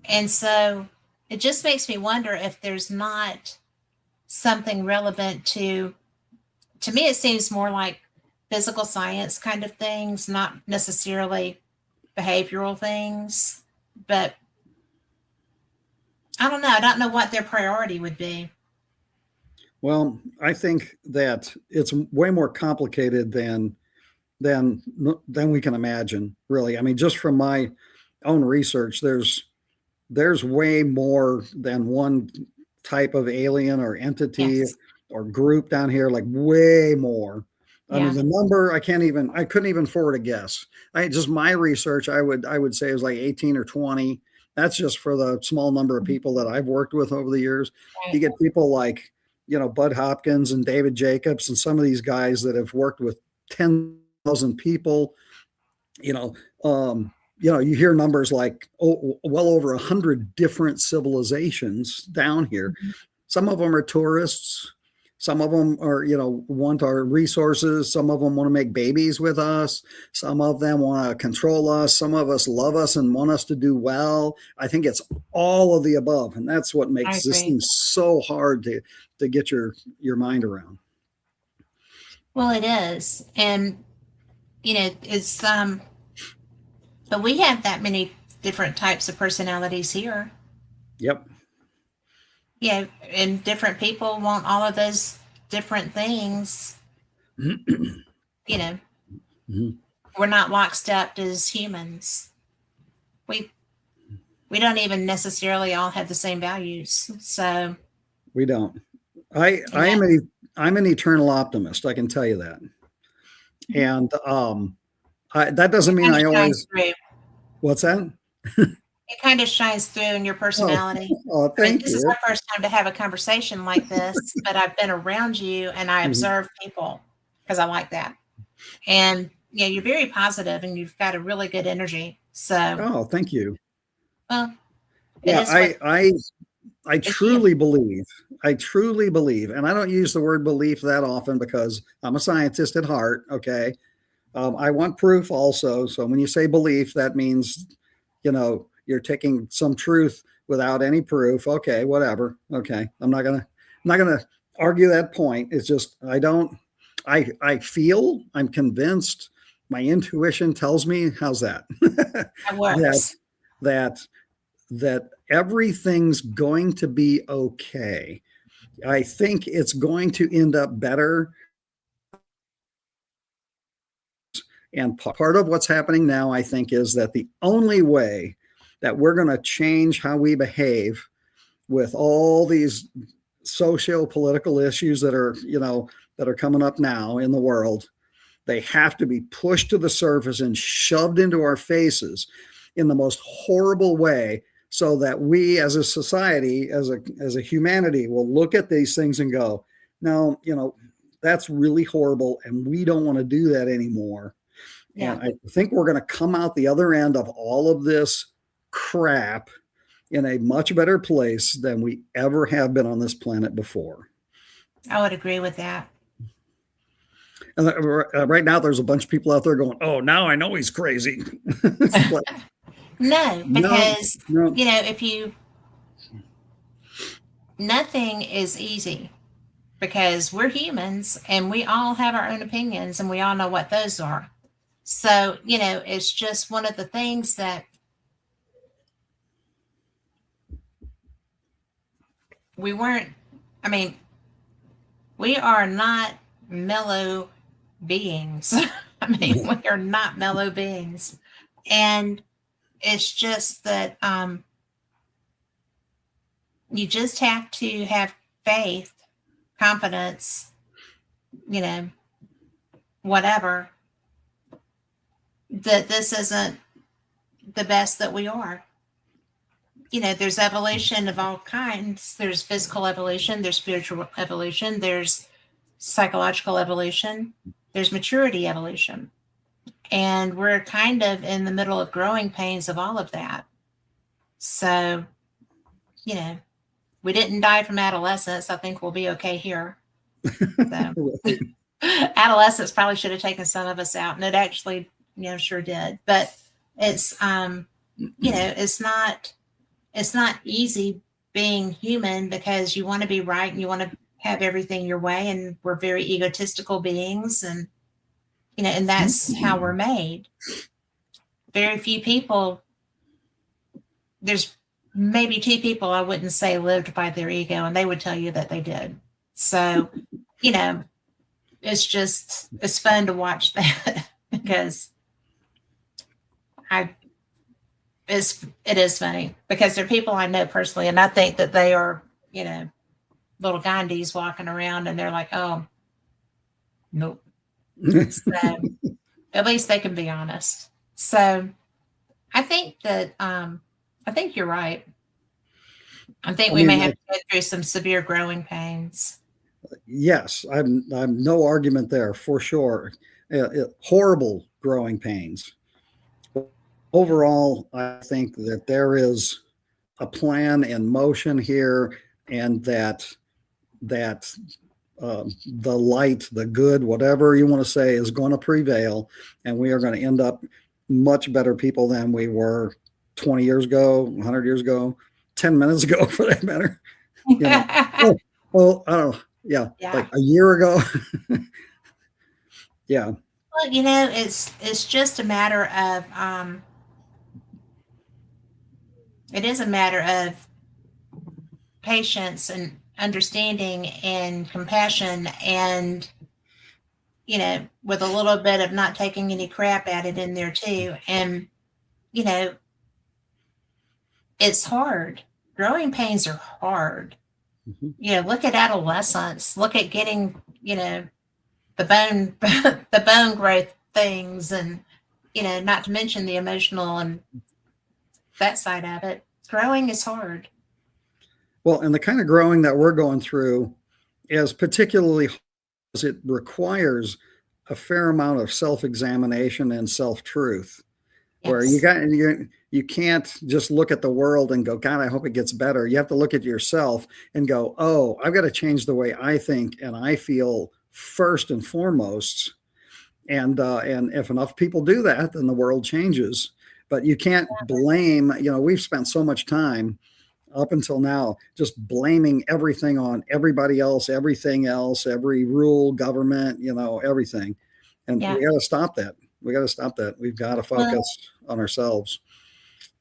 And so it just makes me wonder if there's not something relevant to me, it seems more like physical science kind of things, not necessarily behavioral things, but I don't know. I don't know what their priority would be. Well, I think that it's way more complicated than we can imagine, really. I mean, just from my own research, there's way more than one type of alien or entity Yes. or group down here, like way more. I mean, Yeah. the number I couldn't even forward a guess. Just my research, I would say is like 18 or 20. That's just for the small number of people that I've worked with over the years. You Right. get people like, Bud Hopkins and David Jacobs and some of these guys that have worked with 10,000 people, you know, you hear numbers like, well over 100 different civilizations down here. Mhm. Some of them are tourists. Some of them are, want our resources. Some of them want to make babies with us. Some of them want to control us. Some of us love us and want us to do well. I think it's all of the above. And that's what I makes this agree. thing so hard to get your mind around. Well, it is. And, it's, but we have that many different types of personalities here. Yep. Yeah. And different people want all of those different things. Mhm. We're not lockstep as humans. We don't even necessarily all have the same values. So We don't. I'm an eternal optimist. I can tell you that. And that doesn't mean I always. through. What's that? It kind of shines through in your personality. Thank this you. is our first time to have a conversation like this, but I've been around you and I observe people because I like that. And you're very positive and you've got a really good energy. So, Thank you. well, Yeah, I it's truly believe. I truly believe, and I don't use the word belief that often because I'm a scientist at heart. Okay, I want proof also. So when you say belief, that means, you're taking some truth without any proof. Okay, whatever. Okay, I'm not gonna argue that point. It's just I feel, I'm convinced, my intuition tells me, how's that? that works. that everything's going to be okay. I think it's going to end up better. And part of what's happening now, I think, is that the only way that we're going to change how we behave with all these socio-political issues that are coming up now in the world, they have to be pushed to the surface and shoved into our faces in the most horrible way, so that we as a society, as a humanity, will look at these things and go, no, that's really horrible and we don't want to do that anymore. Yeah. And I think we're going to come out the other end of all of this crap in a much better place than we ever have been on this planet before. I would agree with that. And right now, there's a bunch of people out there going, "Oh, now I know he's crazy." Like, No, because no. Nothing is easy, because we're humans and we all have our own opinions and we all know what those are. So, it's just one of the things that we are not mellow beings. We are not mellow beings. And it's just that you just have to have faith, confidence, whatever, that this isn't the best that we are. There's evolution of all kinds. There's physical evolution, there's spiritual evolution, there's psychological evolution, there's maturity evolution. And we're kind of in the middle of growing pains of all of that. So, we didn't die from adolescence. I think we'll be okay here. So, adolescence probably should have taken some of us out, and it actually, sure did. But it's, it's not easy being human, because you want to be right and you want to have everything your way, and we're very egotistical beings, and and that's how we're made. Very few people, there's maybe two people I wouldn't say lived by their ego, and they would tell you that they did. So, you know, it's fun to watch that because it is funny because they're people I know personally, and I think that they are, you know, little Gandhis walking around, and they're like, oh, nope. So at least they can be honest. So I think that I think you're right. I think we may have to go through some severe growing pains. Yes, I'm no argument there for sure. Horrible growing pains. Overall, I think that there is a plan in motion here, and that the light, the good, whatever you want to say, is going to prevail, and we are going to end up much better people than we were 20 years ago, 100 years ago, 10 minutes ago, for that matter. You know? Well, I don't know. Yeah, like a year ago. Yeah. Well, you know, it's just a matter of it is a matter of patience and understanding and compassion, and you know, with a little bit of not taking any crap added in there too. And you know, it's hard. Growing pains are hard. Mm-hmm. You know, look at adolescence. Look at getting, you know, the bone growth things, and you know, not to mention the emotional and that side of it. Growing is hard. Well, and the kind of growing that we're going through is particularly hard because it requires a fair amount of self-examination and self-truth. Yes. Where you can't just look at the world and go, God, I hope it gets better. You have to look at yourself and go, oh, I've got to change the way I think and I feel first and foremost. And if enough people do that, then the world changes. But you can't blame, you know, we've spent so much time up until now just blaming everything on everybody else, everything else, every rule, government, you know, everything. And we got to stop that. We got to stop that. We've got to focus on ourselves.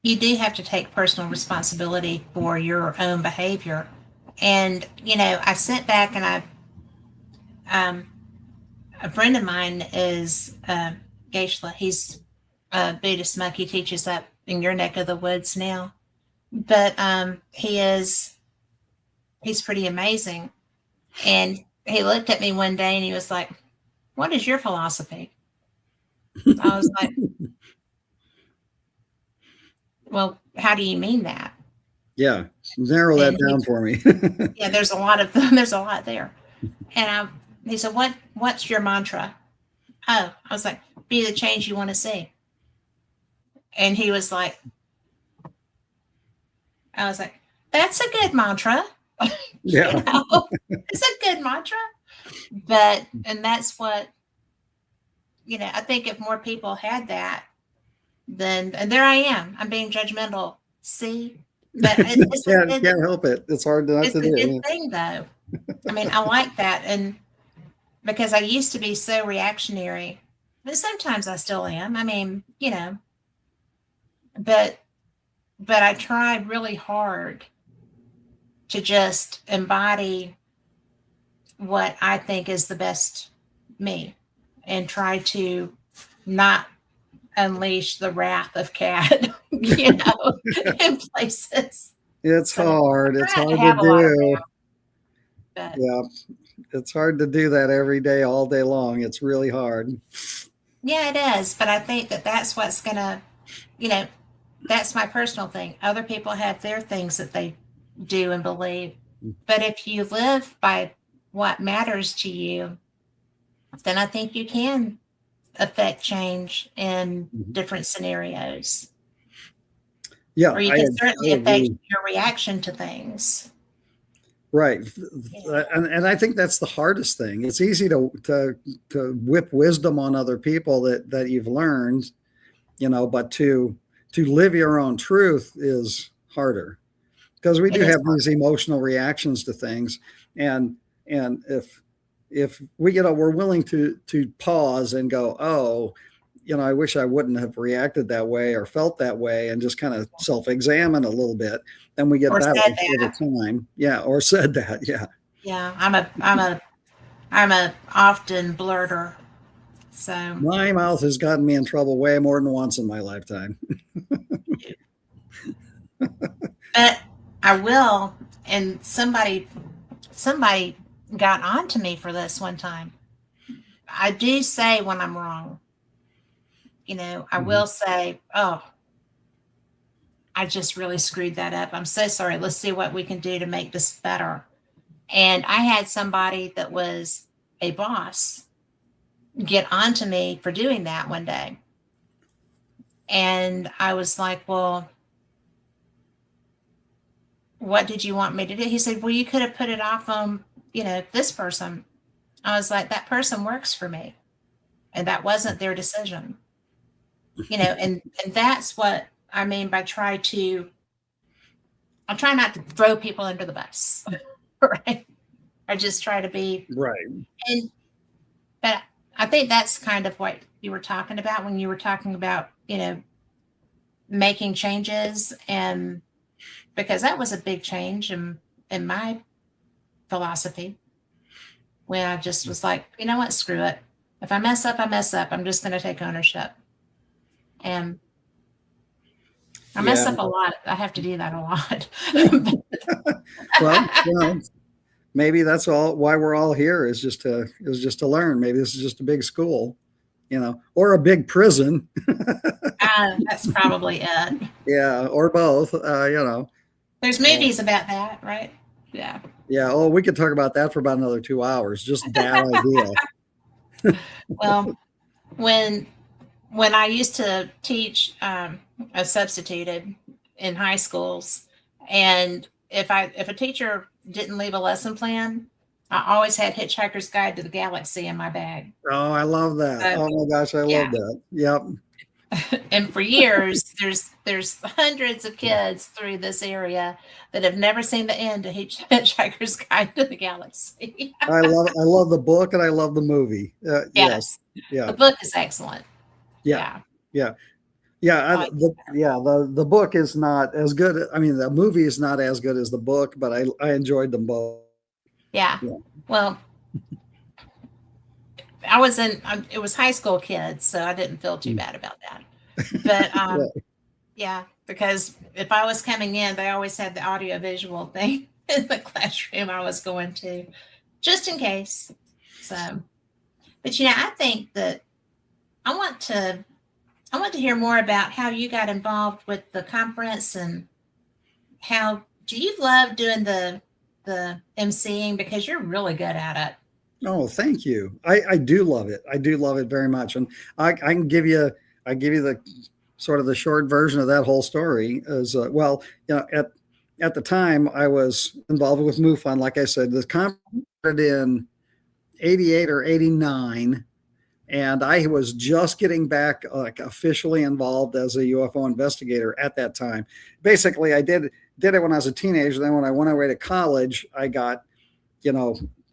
You do have to take personal responsibility for your own behavior. And, you know, I sat back and a friend of mine is Geishla. He's a Buddhist monk. He teaches up in your neck of the woods now. But he's pretty amazing. And he looked at me one day and he was like, what is your philosophy? I was like, well, how do you mean that? Yeah, narrow that down for me. Yeah, there's a lot of them. There's a lot there. And he said, what's your mantra? Oh, I was like, be the change you want to see. And he was like, I was like, that's a good mantra. Yeah. You know, it's a good mantra. And that's what, you know, I think if more people had that, then, and there I am, I'm being judgmental. See? But can't help it. It's hard not to do. It's a good thing, though. I mean, I like that. And because I used to be so reactionary, but sometimes I still am. I mean, you know, but I tried really hard to just embody what I think is the best me and try to not unleash the wrath of Cat, you know, in places. It's hard. It's hard to do. Yeah, it's hard to do that every day, all day long. It's really hard. Yeah, it is. But I think that that's what's going to, you know, that's my personal thing. Other people have their things that they do and believe. But if you live by what matters to you, then I think you can affect change in different scenarios. Yeah. Or you can certainly affect your reaction to things. Right. Yeah. And I think that's the hardest thing. It's easy to whip wisdom on other people that you've learned, you know, but to live your own truth is harder because we do have these emotional reactions to things. And if we, you know, we're willing to pause and go, oh, I wish I wouldn't have reacted that way or felt that way, and just kind of self-examine a little bit. Then we get Or better said over that. time. Yeah. Or said that. Yeah. Yeah, I'm a often blurter. So, My mouth has gotten me in trouble way more than once in my lifetime. but I will, and somebody got on to me for this one time. I do say when I'm wrong. I will say, oh, I just really screwed that up. I'm so sorry. Let's see what we can do to make this better. And I had somebody that was a boss get onto me for doing that one day. And I was like, well, what did you want me to do? He said, well, you could have put it off on, this person. I was like, that person works for me. And that wasn't their decision. And that's what I mean by I try not to throw people under the bus. Right. I just try to be right. But I think that's kind of what you were talking about when you were talking about, making changes, and because that was a big change in my philosophy, when I just was like, you know what, screw it. If I mess up, I mess up. I'm just going to take ownership. And I mess up a lot. I have to do that a lot. Well, maybe that's all why we're all here is just to learn. Maybe this is just a big school, or a big prison. That's probably it. Yeah, or both. There's movies about that, right? Yeah. Yeah. Oh, we could talk about that for about another 2 hours. Just that idea. Well, when I used to teach, I substituted in high schools, and if a teacher didn't leave a lesson plan, I always had Hitchhiker's Guide to the Galaxy in my bag. Oh, I love that. Oh my gosh, I love that. Yep. And for years, there's hundreds of kids through this area that have never seen the end of Hitchhiker's Guide to the Galaxy. I love the book, and I love the movie. Yes. Yeah. The book is excellent. Yeah. The book is not as good. I mean, the movie is not as good as the book, but I enjoyed them both. Yeah. Well, it was high school kids, so I didn't feel too bad about that. But yeah, because if I was coming in, they always had the audio visual thing in the classroom I was going to, just in case. So, but I think that I want to hear more about how you got involved with the conference, and how do you love doing the emceeing, because you're really good at it. Oh, thank you. I do love it. I do love it very much. And I can give you the sort of the short version of that whole story as well. At the time I was involved with MUFON, like I said, the conference started in 88 or 89. And I was just getting back officially involved as a UFO investigator at that time. Basically, I did it when I was a teenager. Then when I went away to college, I got,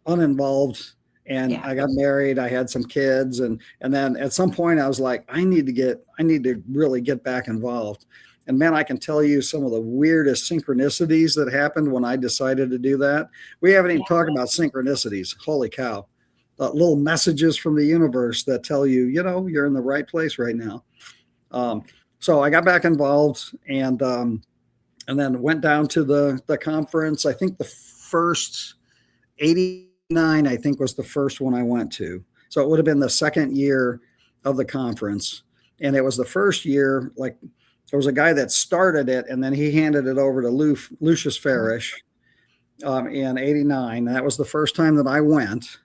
uninvolved, and I got married. I had some kids, and then at some point I was like, I need to really get back involved. And man, I can tell you some of the weirdest synchronicities that happened when I decided to do that. We haven't even talked about synchronicities. Holy cow. Little messages from the universe that tell you, you're in the right place right now. So I got back involved, and then went down to the conference. I think the first 89, I think, was the first one I went to. So it would have been the second year of the conference. And it was the first year, like, there was a guy that started it, and then he handed it over to Lucius Farish in 89. That was the first time that I went.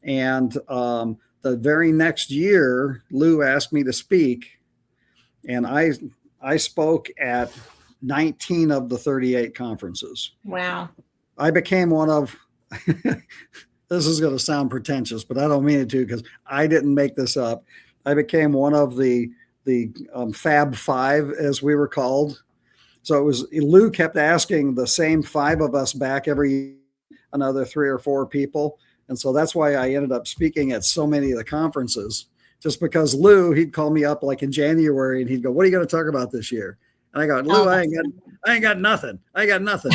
And the very next year, Lou asked me to speak, and I spoke at 19 of the 38 conferences. Wow. I became one of, this is going to sound pretentious, but I don't mean it to, because I didn't make this up. I became one of the Fab Five, as we were called. So it was, Lou kept asking the same five of us back every year, another 3 or 4 people. And so that's why I ended up speaking at so many of the conferences, just because Lou, he'd call me up like in January and he'd go, "What are you going to talk about this year?" And I go, "Lou, Oh, I ain't got nothing. I got nothing."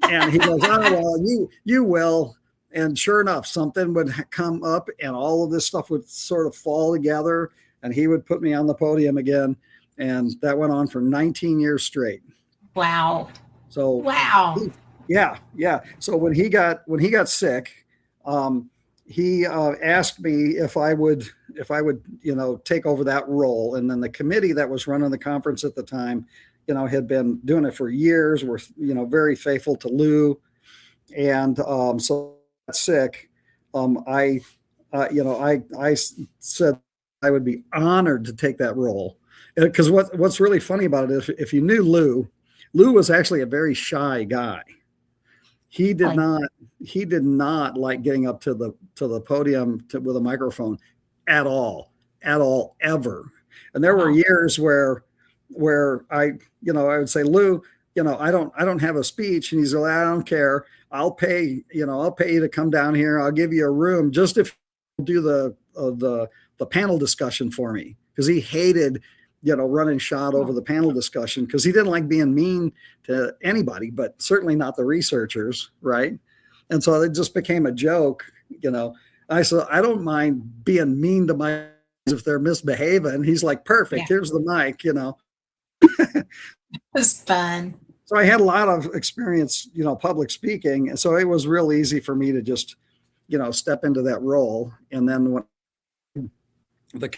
And he goes, "Oh, well, you will." And sure enough, something would come up and all of this stuff would sort of fall together and he would put me on the podium again. And that went on for 19 years straight. wow. So Wow. yeah. So when he got sick, he asked me if I would, take over that role. And then the committee that was running the conference at the time, had been doing it for years, were, very faithful to Lou. And so I got sick. I said I would be honored to take that role. Because what's really funny about it is if you knew Lou was actually a very shy guy. He did not like getting up to the podium with a microphone at all, ever. And there were years where I would say, "Lou, I don't have a speech," and he's like, "I don't care. I'll pay you to come down here. I'll give you a room just if you do the panel discussion for me," because he hated running shot over the panel discussion because he didn't like being mean to anybody, but certainly not the researchers, right? And so it just became a joke. I said, "I don't mind being mean to my if they're misbehaving." He's like, "Perfect. Here's the mic." It was fun. So I had a lot of experience, public speaking. And so it was real easy for me to just, step into that role. And then when they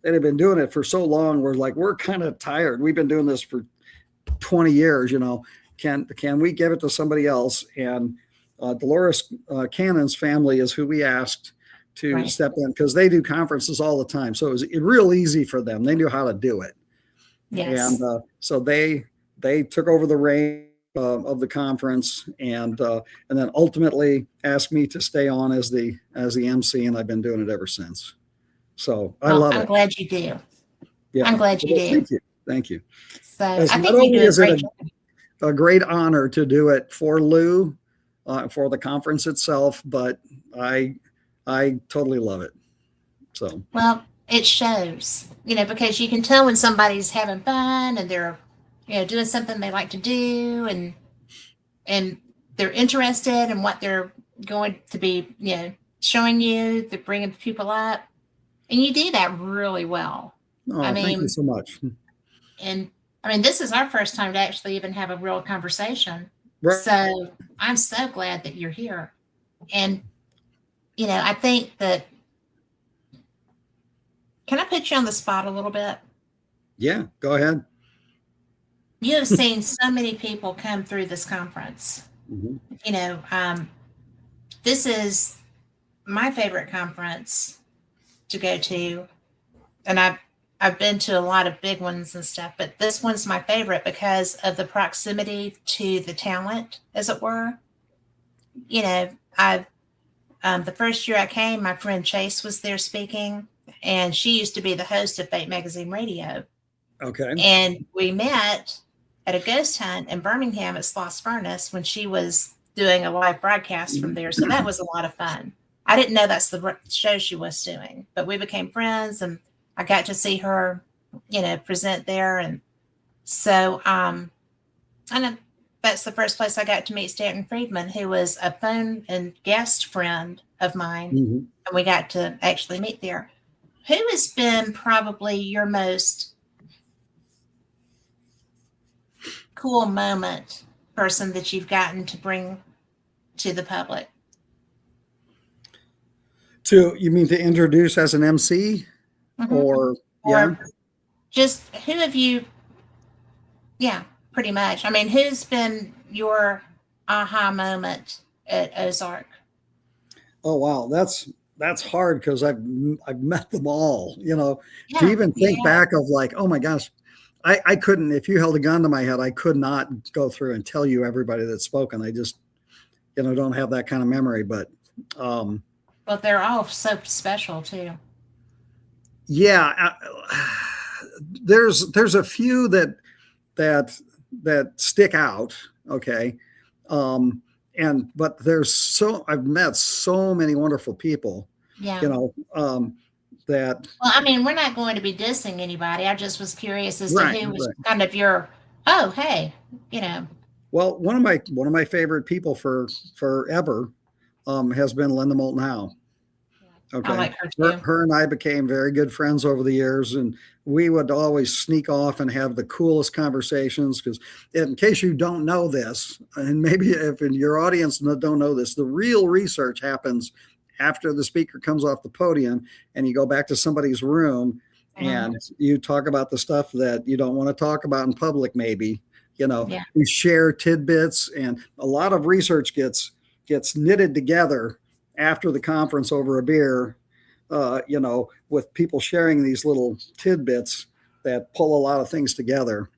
had been doing it for so long, we're like, we're kind of tired. We've been doing this for 20 years, can we give it to somebody else? And Dolores Cannon's family is who we asked to step in because they do conferences all the time. So it was real easy for them. They knew how to do it. Yes. And so they took over the reign of the conference and then ultimately asked me to stay on as the MC, and I've been doing it ever since. So I love it. I'm glad you do. Yeah. I'm glad you do. Thank you. So As I not think you only do a is it great job. a great honor to do it for Lou, for the conference itself, but I totally love it. So Well, it shows, because you can tell when somebody's having fun and they're, doing something they like to do and they're interested in what they're going to be, showing you, they're bringing people up. And you do that really well. thank you so much. And this is our first time to actually even have a real conversation. Right. So I'm so glad that you're here. And, I think that, can I put you on the spot a little bit? Yeah, go ahead. You have seen so many people come through this conference. Mm-hmm. This is my favorite conference to go to. And I've been to a lot of big ones and stuff, but this one's my favorite because of the proximity to the talent, as it were. The first year I came, my friend Chase was there speaking, and she used to be the host of Fate Magazine Radio. Okay. And we met at a ghost hunt in Birmingham at Sloss Furnace when she was doing a live broadcast from there. So that was a lot of fun. I didn't know that's the show she was doing, but we became friends and I got to see her, present there. And so, that's the first place I got to meet Stanton Friedman, who was a phone and guest friend of mine. Mm-hmm. And we got to actually meet there. Who has been probably your most cool moment person that you've gotten to bring to the public? You mean to introduce as an MC? Mm-hmm. Or just who have you? Yeah, pretty much. Who's been your aha moment at Ozark? Oh wow, that's hard because I've met them all. To even think back of like, oh my gosh, I couldn't. If you held a gun to my head, I could not go through and tell you everybody that's spoken. I just don't have that kind of memory. But But they're all so special too. Yeah, there's a few that stick out. Okay, but I've met so many wonderful people. Yeah. that. Well, I mean, we're not going to be dissing anybody. I just was curious as to Right, who was right. kind of your, oh, hey, you know. Well, one of my favorite people for forever has been Linda Moulton Howe. I Okay. like her too. Her and I became very good friends over the years, and we would always sneak off and have the coolest conversations. Because, in case you don't know this, and maybe if in your audience don't know this, the real research happens after the speaker comes off the podium, and you go back to somebody's room, and you talk about the stuff that you don't want to talk about in public. Maybe you share tidbits, and a lot of research gets knitted together after the conference over a beer, with people sharing these little tidbits that pull a lot of things together.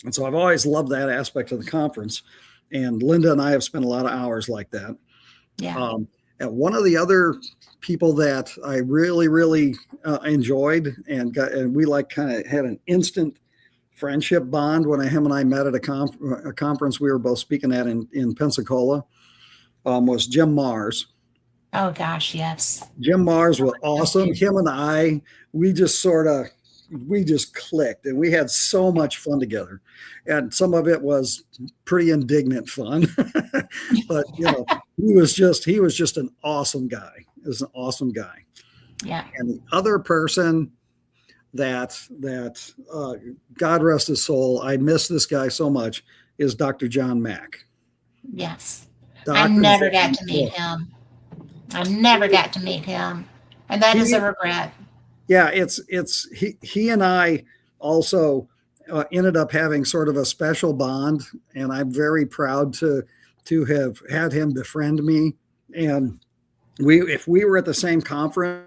And so I've always loved that aspect of the conference. And Linda and I have spent a lot of hours like that. Yeah. And one of the other people that I really, really enjoyed and we kind of had an instant friendship bond when him and I met at a conference we were both speaking at in Pensacola, was Jim Mars. Oh gosh, yes. Jim Mars was awesome. Him and I, we just clicked, and we had so much fun together. And some of it was pretty indignant fun, but he was just an awesome guy. He was an awesome guy. Yeah. And the other person that God rest his soul, I miss this guy so much, is Dr. John Mack. Yes. Dr. I never got to meet him. And that is a regret. Yeah, he and I also ended up having sort of a special bond, and I'm very proud to have had him befriend me. And if we were at the same conference,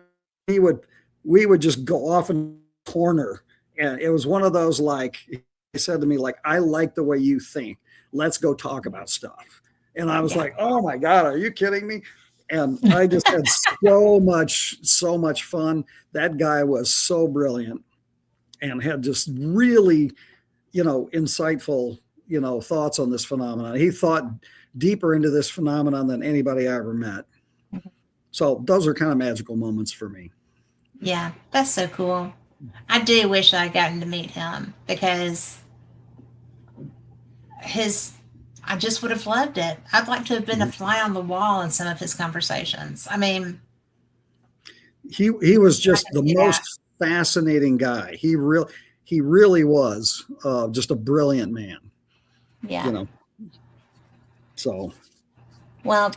we would just go off in a corner, and it was one of those, like, he said to me, like, I like the way you think. Let's go talk about stuff. And I was like, oh my God, are you kidding me? And I just had so much fun. That guy was so brilliant and had just really, insightful, thoughts on this phenomenon. He thought deeper into this phenomenon than anybody I ever met. So those are kind of magical moments for me. Yeah, that's so cool. I do wish I'd gotten to meet him, because I just would have loved it. I'd like to have been a fly on the wall in some of his conversations. I mean, he was just the most fascinating guy. He really was just a brilliant man. Yeah. So. Well,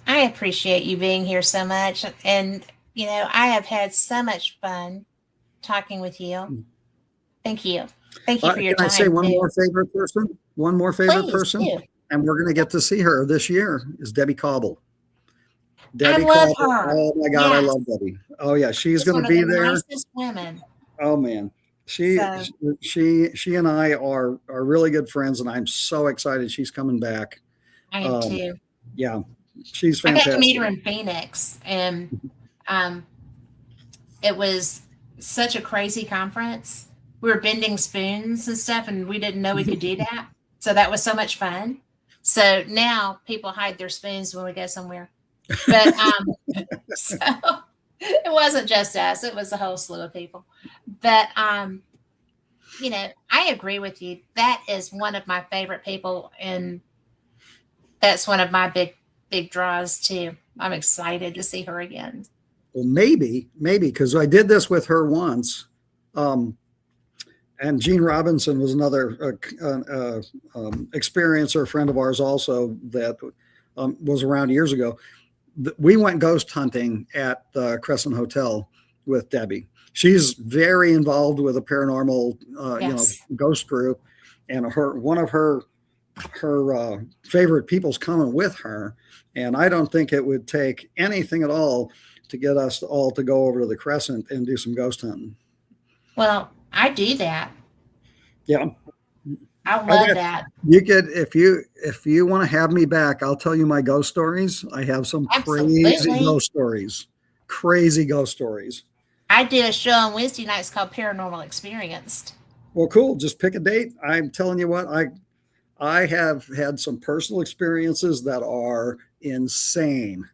I appreciate you being here so much, and I have had so much fun talking with you. Thank you. Thank you for your time. Can I say one more favorite person? One more favorite Please, person? do. And we're going to get to see her this year, is Debbie Cobble. I love her. Oh my God, yes. I love Debbie. Oh yeah, she's going to be there. Nicest women. Oh man, she and I are really good friends, and I'm so excited she's coming back. I am too. Yeah, she's fantastic. I got to meet her in Phoenix, and it was such a crazy conference. We were bending spoons and stuff, and we didn't know we could do that. So that was so much fun. So now people hide their spoons when we go somewhere. But so it wasn't just us; it was a whole slew of people. But I agree with you. That is one of my favorite people, and that's one of my big draws too. I'm excited to see her again. Well, maybe because I did this with her once. And Gene Robinson was another experiencer, friend of ours also, that was around years ago. We went ghost hunting at the Crescent Hotel with Debbie. She's very involved with a paranormal, ghost group, and one of her favorite people's coming with her. And I don't think it would take anything at all to get us all to go over to the Crescent and do some ghost hunting. Well, I do that. Yeah. I love that. You could, if you want to have me back, I'll tell you my ghost stories. I have some crazy ghost stories. Crazy ghost stories. I do a show on Wednesday nights called Paranormal Experienced. Well, cool. Just pick a date. I'm telling you what, I have had some personal experiences that are insane.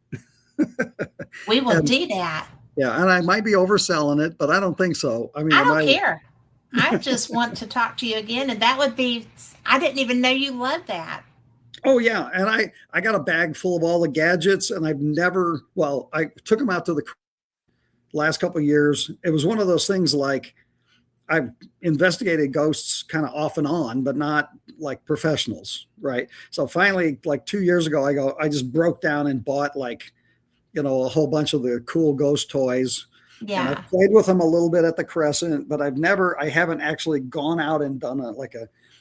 We will do that. Yeah, and I might be overselling it, but I don't think so. I mean, I don't care. I just want to talk to you again, and that would be. I didn't even know you loved that. Oh yeah, and I got a bag full of all the gadgets, and I've never. Well, I took them out to the last couple of years. It was one of those things like I've investigated ghosts kind of off and on, but not like professionals, right? So finally, like 2 years ago, I just broke down and bought like, a whole bunch of the cool ghost toys. And I Yeah. played with them a little bit at the Crescent, but I haven't actually gone out and done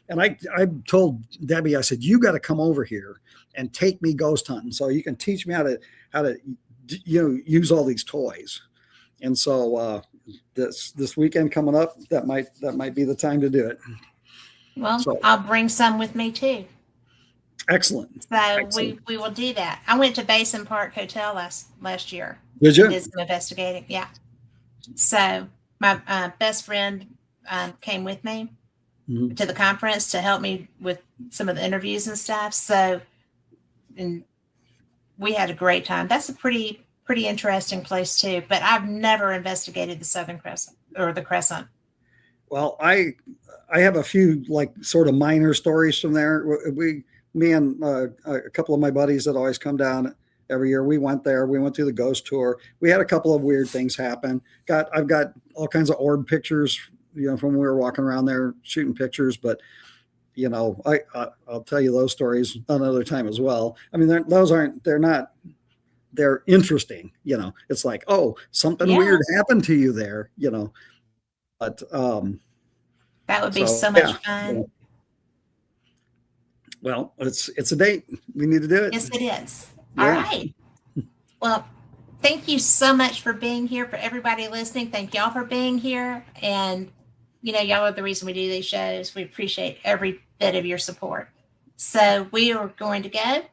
and I told Debbie, I said, you got to come over here and take me ghost hunting so you can teach me how to use all these toys. And so this weekend coming up, that might be the time to do it. Well, So I'll bring some with me too. excellent. So Excellent. we will do that. I went to Basin Park Hotel last year. Did you? Did some investigating. Yeah. So my best friend came with me Mhm. to the conference to help me with some of the interviews and stuff. So, and we had a great time. That's a pretty interesting place too. But I've never investigated the Southern Crescent or the Crescent. Well, I have a few like sort of minor stories from there. Me and a couple of my buddies that always come down every year. We went there. We went through the ghost tour. We had a couple of weird things happen. I've got all kinds of orb pictures, from when we were walking around there shooting pictures. But I'll tell you those stories another time as well. I mean, they're interesting. It's like, oh, something Yeah. weird happened to you there. But That would be So, so much yeah. fun. well, it's a date. We need to do it. Yes, it is. Yeah. All right. Well, thank you so much for being here. For everybody listening, thank y'all for being here. And, y'all are the reason we do these shows. We appreciate every bit of your support. So we are going to go.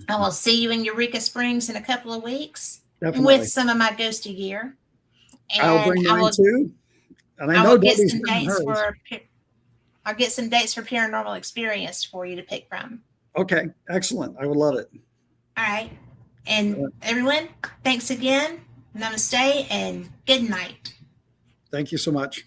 I will see you in Eureka Springs in a couple of weeks Definitely. with some of my ghosty gear. And I'll bring mine too. And I I know will get Debbie's some bringing dates hers. I'll get some dates for paranormal experience for you to pick from. Okay, excellent. I would love it. All right. And everyone, thanks again. Namaste and good night. Thank you so much.